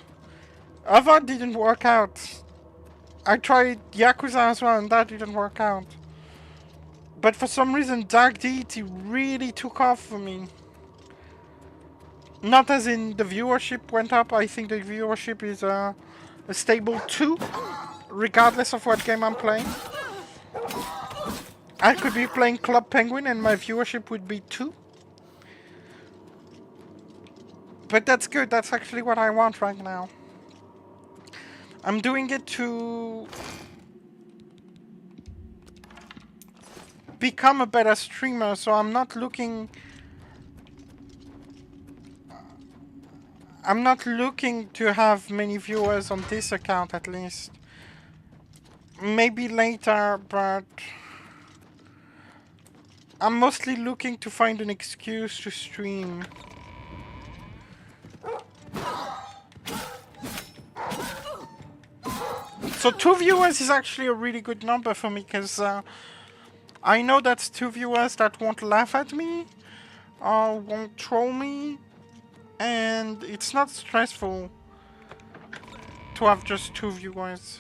Avowed didn't work out. I tried Yakuza as well and that didn't work out. But for some reason Dark Deity really took off for me. Not as in the viewership went up, I think the viewership is a stable 2, regardless of what game I'm playing. I could be playing Club Penguin and my viewership would be 2. But that's good, that's actually what I want right now. I'm doing it to become a better streamer, so I'm not looking to have many viewers on this account at least. Maybe later, but I'm mostly looking to find an excuse to stream. So 2 viewers is actually a really good number for me, because I know that's 2 viewers that won't laugh at me, or won't troll me, and it's not stressful to have just 2 viewers.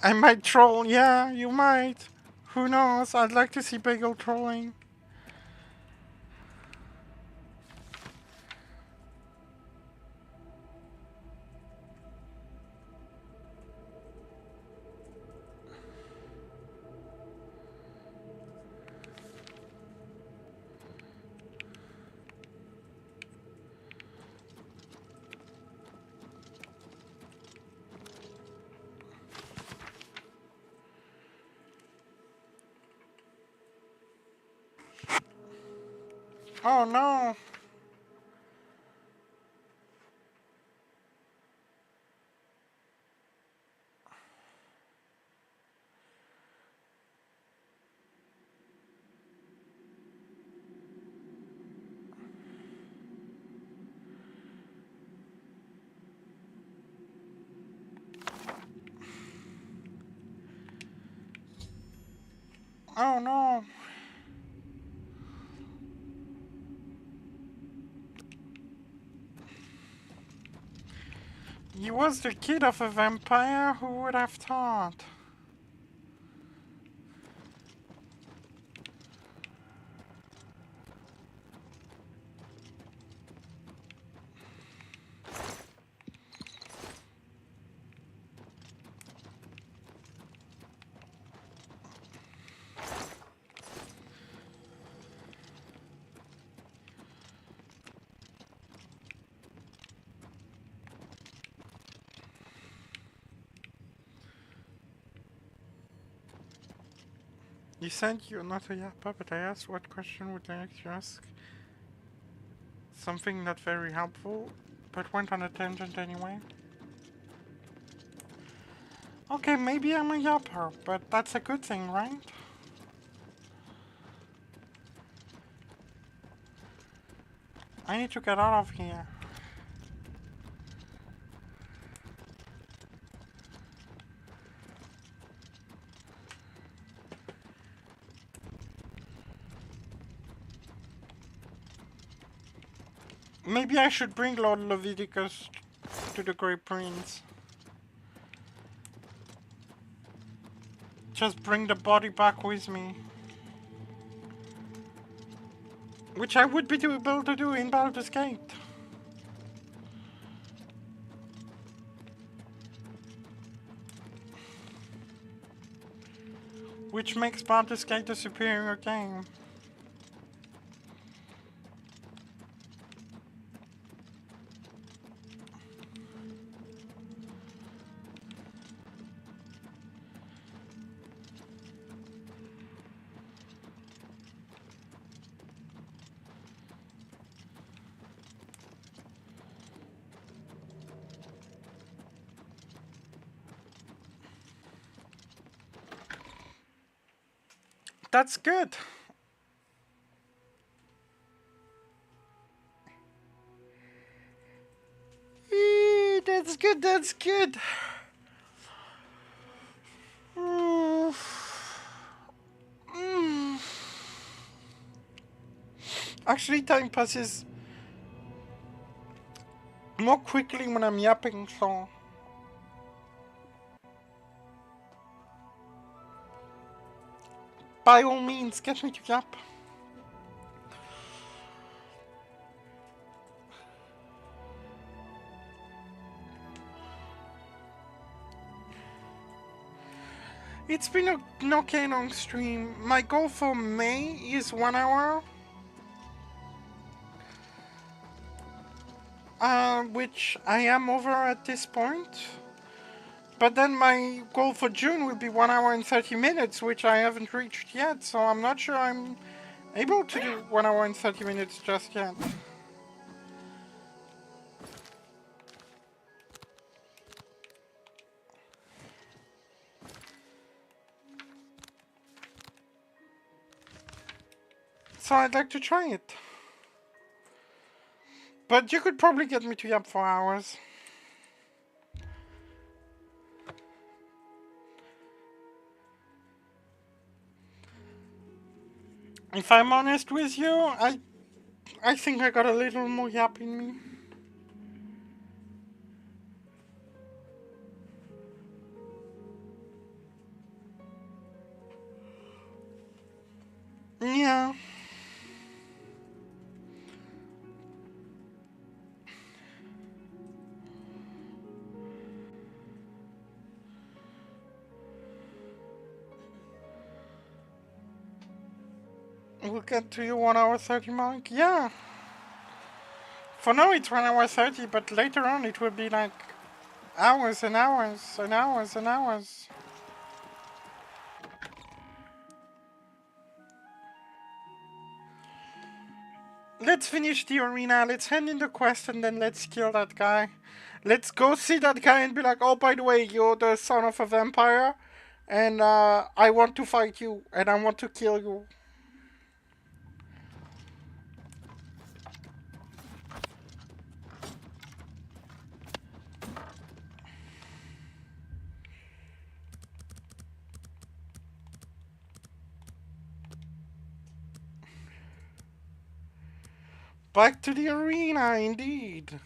I might troll, yeah, you might. Who knows? I'd like to see Bagel trolling. Oh no! Oh no! He was the kid of a vampire, who would have thought? You said you're not a yapper, but I asked what question would I like to ask. Something not very helpful, but went on a tangent anyway. Okay, maybe I'm a yapper, but that's a good thing, right? I need to get out of here. Maybe I should bring Lord Leviticus to the Grey Prince. Just bring the body back with me. Which I would be able to do in Baldur's Gate. Which makes Baldur's Gate a superior game. That's good. That's good, that's good. Actually, time passes more quickly when I'm yapping, so... By all means, get me to yap. It's been an okay long stream. My goal for May is 1 hour. Which I am over at this point. But then my goal for June will be 1 hour and 30 minutes, which I haven't reached yet, so I'm not sure I'm able to do 1 hour and 30 minutes just yet. So I'd like to try it. But you could probably get me to yap for hours. If I'm honest with you, I think I got a little more yap in me. Yeah. We'll get to you 1 hour 30 mark. Yeah. For now it's 1 hour 30, but later on it will be like hours and hours and hours and hours. Let's finish the arena, let's hand in the quest and then let's kill that guy. Let's go see that guy and be like, oh, by the way, you're the son of a vampire, and I want to fight you, and I want to kill you. Back to the arena, indeed.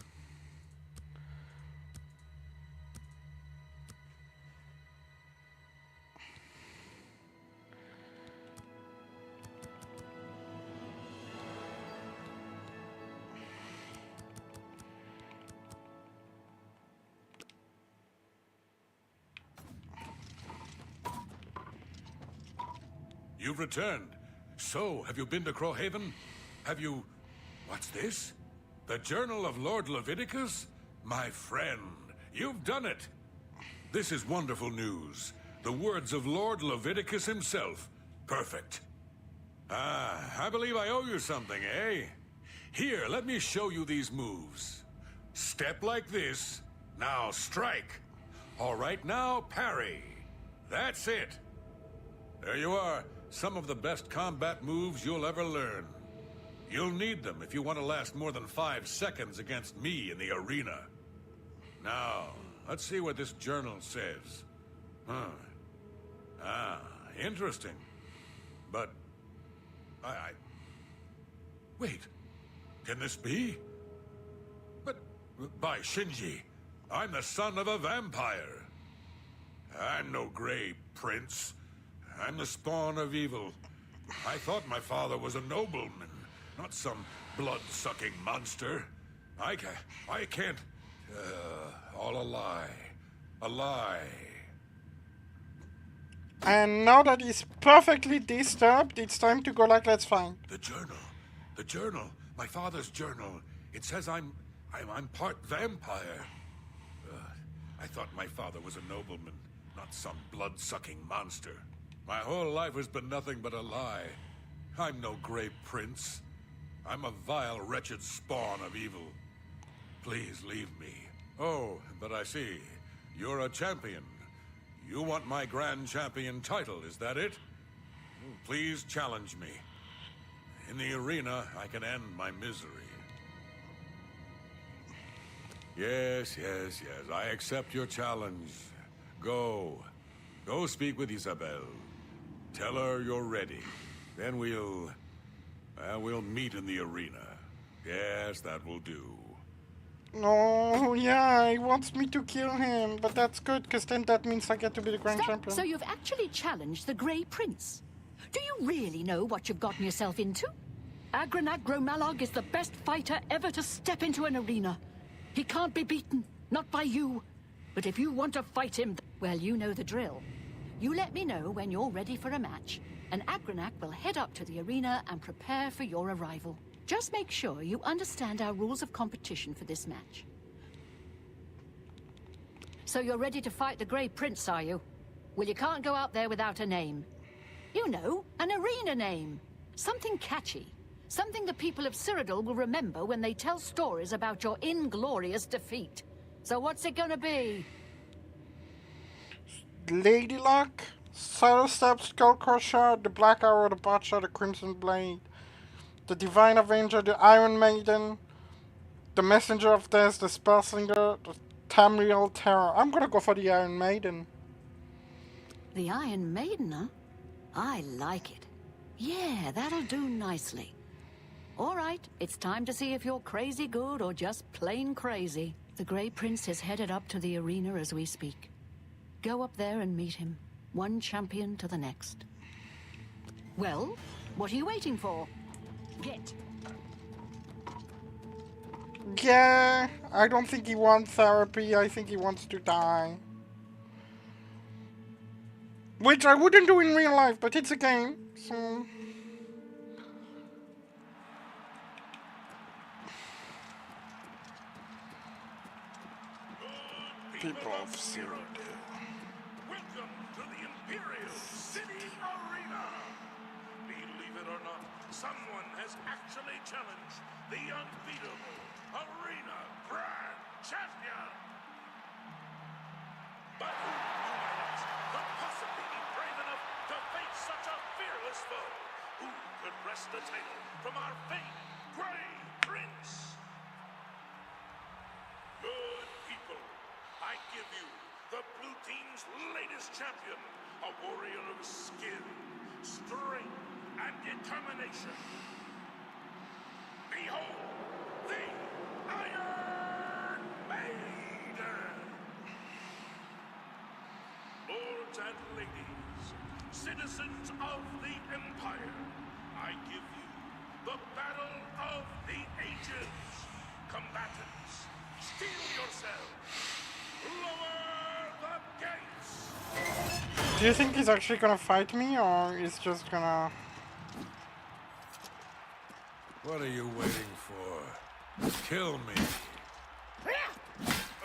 You've returned. So, have you been to Crowhaven? Have you... What's this? The Journal of Lord Leviticus? My friend, you've done it. This is wonderful news. The words of Lord Leviticus himself. Perfect. Ah, I believe I owe you something, eh? Here, let me show you these moves. Step like this. Now strike. All right, now parry. That's it. There you are. Some of the best combat moves you'll ever learn. You'll need them if you want to last more than 5 seconds against me in the arena. Now, let's see what this journal says. Ah, interesting. But... Wait, can this be? But, by Shinji, I'm the son of a vampire. I'm no Grey Prince. I'm the spawn of evil. I thought my father was a nobleman, not some blood-sucking monster. I can't... all a lie. A lie. And now that he's perfectly disturbed, it's time to go like, let's find. The journal. The journal. My father's journal. It says I'm part vampire. I thought my father was a nobleman, not some blood-sucking monster. My whole life has been nothing but a lie. I'm no Grey Prince. I'm a vile, wretched spawn of evil. Please leave me. Oh, but I see. You're a champion. You want my Grand Champion title, is that it? Please challenge me. In the arena, I can end my misery. Yes, I accept your challenge. Go speak with Isabel. Tell her you're ready. Then we'll meet in the arena. Yes, that will do. Oh, yeah, he wants me to kill him, but that's good, because then that means I get to be the Grand Champion. So you've actually challenged the Grey Prince. Do you really know what you've gotten yourself into? Agranak Gromalog is the best fighter ever to step into an arena. He can't be beaten, not by you. But if you want to fight him, well, you know the drill. You let me know when you're ready for a match, and Agranak will head up to the arena and prepare for your arrival. Just make sure you understand our rules of competition for this match. So you're ready to fight the Grey Prince, are you? Well, you can't go out there without a name. You know, an arena name. Something catchy. Something the people of Cyrodiil will remember when they tell stories about your inglorious defeat. So what's it gonna be? Ladyluck, Sidestep, Skullcrusher, the Black Arrow, the Butcher, the Crimson Blade, the Divine Avenger, the Iron Maiden, the Messenger of Death, the Spellslinger, the Tamriel Terror. I'm gonna go for the Iron Maiden. The Iron Maiden, huh? I like it. Yeah, that'll do nicely. All right, it's time to see if you're crazy good or just plain crazy. The Grey Prince is headed up to the arena as we speak. Go up there and meet him, one champion to the next. Well, what are you waiting for? Get. Yeah, I don't think he wants therapy. I think he wants to die. Which I wouldn't do in real life, but it's a game, so... People of Cyrodiil. Welcome to the Imperial City Arena! Believe it or not, someone has actually challenged the unbeatable Arena Grand Champion! But who, you might ask, could possibly be brave enough to face such a fearless foe? Who could wrest the title from our famed Grey Prince? Good people, I give you the blue team's latest champion, a warrior of skill, strength, and determination. Behold, the Iron Maiden! Lords and ladies, citizens of the Empire, I give you the battle of the ages. Combatants, steel yourselves. Lower the gates. Do you think he's actually gonna fight me, or he's just gonna... What are you waiting for? Kill me.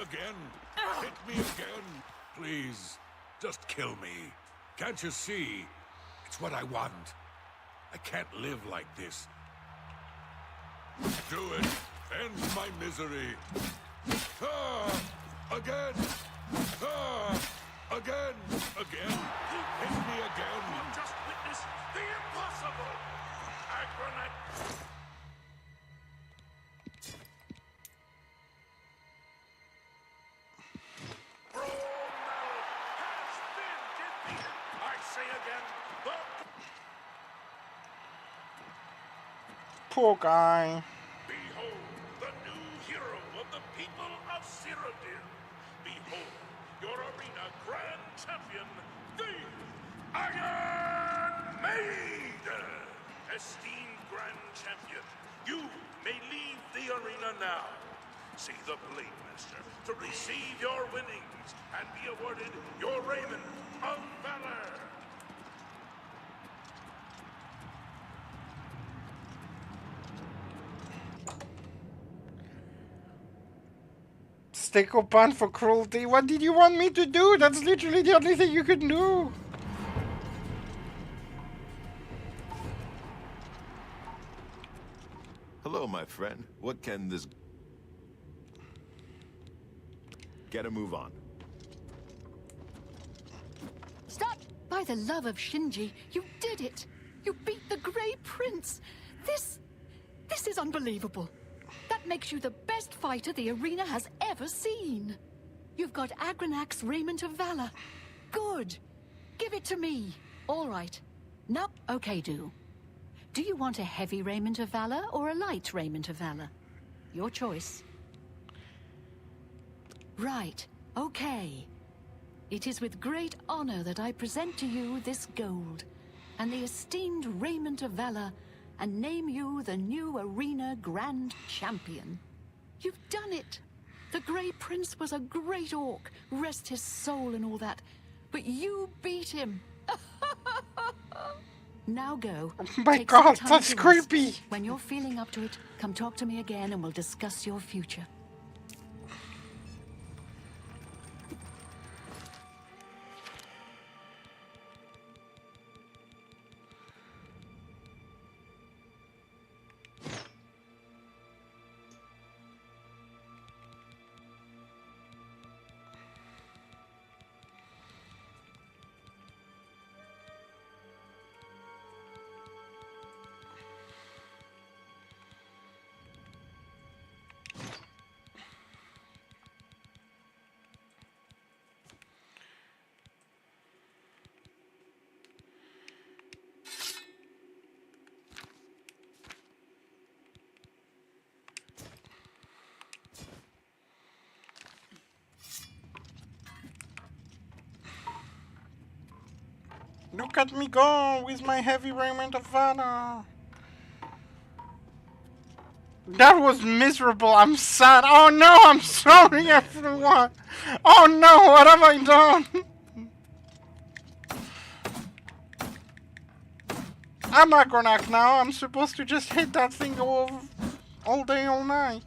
Again? Hit me again? Please, just kill me. Can't you see? It's what I want. I can't live like this. Do it. End my misery. Ah! Again! Ah! Again! Again! Hit me again! You just witnessed the impossible! Agronet! Poor guy. Behold, the new hero of the people of Cyrodiil. Behold, your arena grand champion, the Iron Maiden! Esteemed grand champion, you may leave the arena now. See the Blade Master to receive your winnings and be awarded your raiment of valor. Stick open for cruelty. What did you want me to do? That's literally the only thing you could do. Hello, my friend. What can this... Get a move on. Stop! By the love of Shinji, you did it! You beat the Grey Prince! This is unbelievable. That makes you the best fighter the arena has ever seen. You've got Agranak's Raiment of Valor. Good. Give it to me. All right. Now, okay, do you want a heavy Raiment of Valor or a light Raiment of Valor? Your choice. Right. Okay. It is with great honor that I present to you this gold and the esteemed Raiment of Valor and name you the new Arena Grand Champion. You've done it! The Grey Prince was a great orc, rest his soul and all that, but you beat him! Now go. Oh my Take some god, time that's to rest. creepy! When you're feeling up to it, come talk to me again and we'll discuss your future. Look at me go with my heavy raiment of valor. That was miserable. I'm sad. Oh no, I'm sorry everyone. Oh no, what have I done? I'm Agronak now. I'm supposed to just hit that thing all day, all night.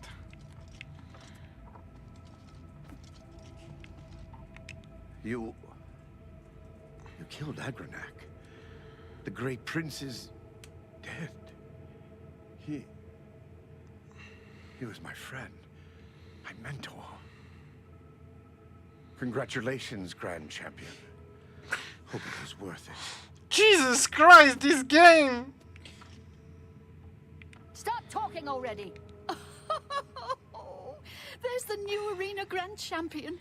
You killed Agronak. The Great Prince is dead. He was my friend, my mentor. Congratulations, Grand Champion. Hope it was worth it. Jesus Christ, this game! Stop talking already! There's the new Arena Grand Champion.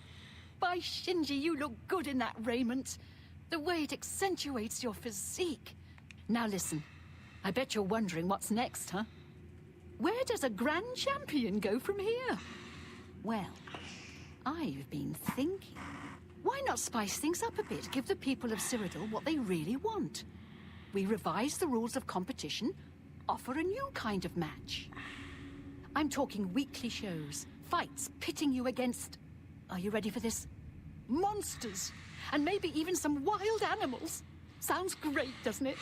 By Shinji, you look good in that raiment. The way it accentuates your physique. Now listen, I bet you're wondering what's next, huh? Where does a Grand Champion go from here? Well, I've been thinking. Why not spice things up a bit, give the people of Cyrodiil what they really want? We revise the rules of competition, offer a new kind of match. I'm talking weekly shows, fights pitting you against... Are you ready for this? Monsters! And maybe even some wild animals. Sounds great, doesn't it?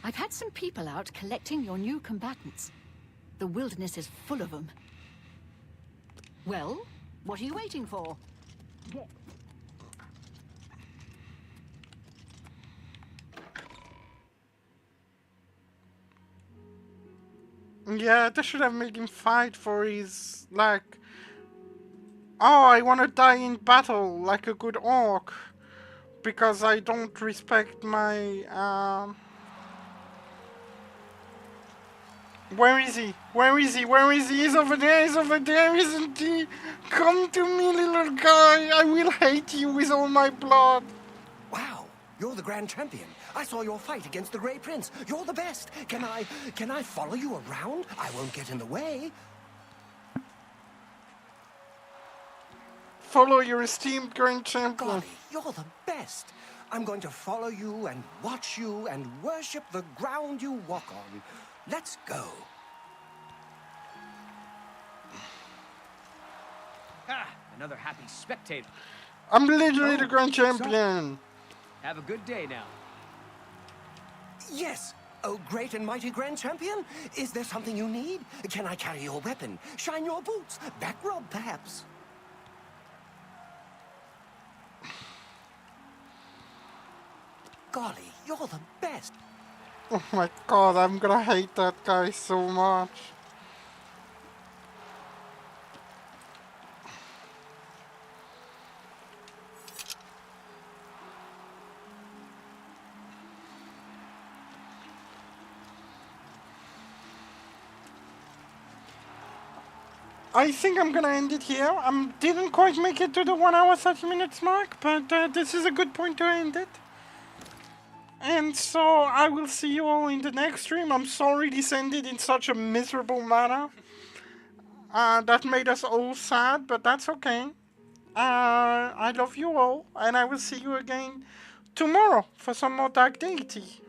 I've had some people out collecting your new combatants. The wilderness is full of them. Well, what are you waiting for? Get. Yeah, they should have made him fight for his, like... Oh, I want to die in battle, like a good orc. Because I don't respect my, Where is he? Where is he? Where is he? He's over there, he's over there, isn't he? Come to me, little guy. I will hate you with all my blood. Wow, you're the Grand Champion. I saw your fight against the Grey Prince. You're the best. Can I follow you around? I won't get in the way. Follow your esteemed Grand Champion. Golly, you're the best. I'm going to follow you and watch you and worship the ground you walk on. Let's go. Ah, another happy spectator. I'm literally the Grand Champion. Have a good day now. Yes. Oh, great and mighty Grand Champion. Is there something you need? Can I carry your weapon? Shine your boots? Back rub, perhaps? Golly, you're the best. Oh my god, I'm gonna hate that guy so much. I think I'm gonna end it here. I didn't quite make it to the 1 hour 30 minutes mark, but this is a good point to end it. And so I will see you all in the next stream. I'm sorry this ended in such a miserable manner. That made us all sad, but that's okay. I love you all, and I will see you again tomorrow for some more Dark Deity.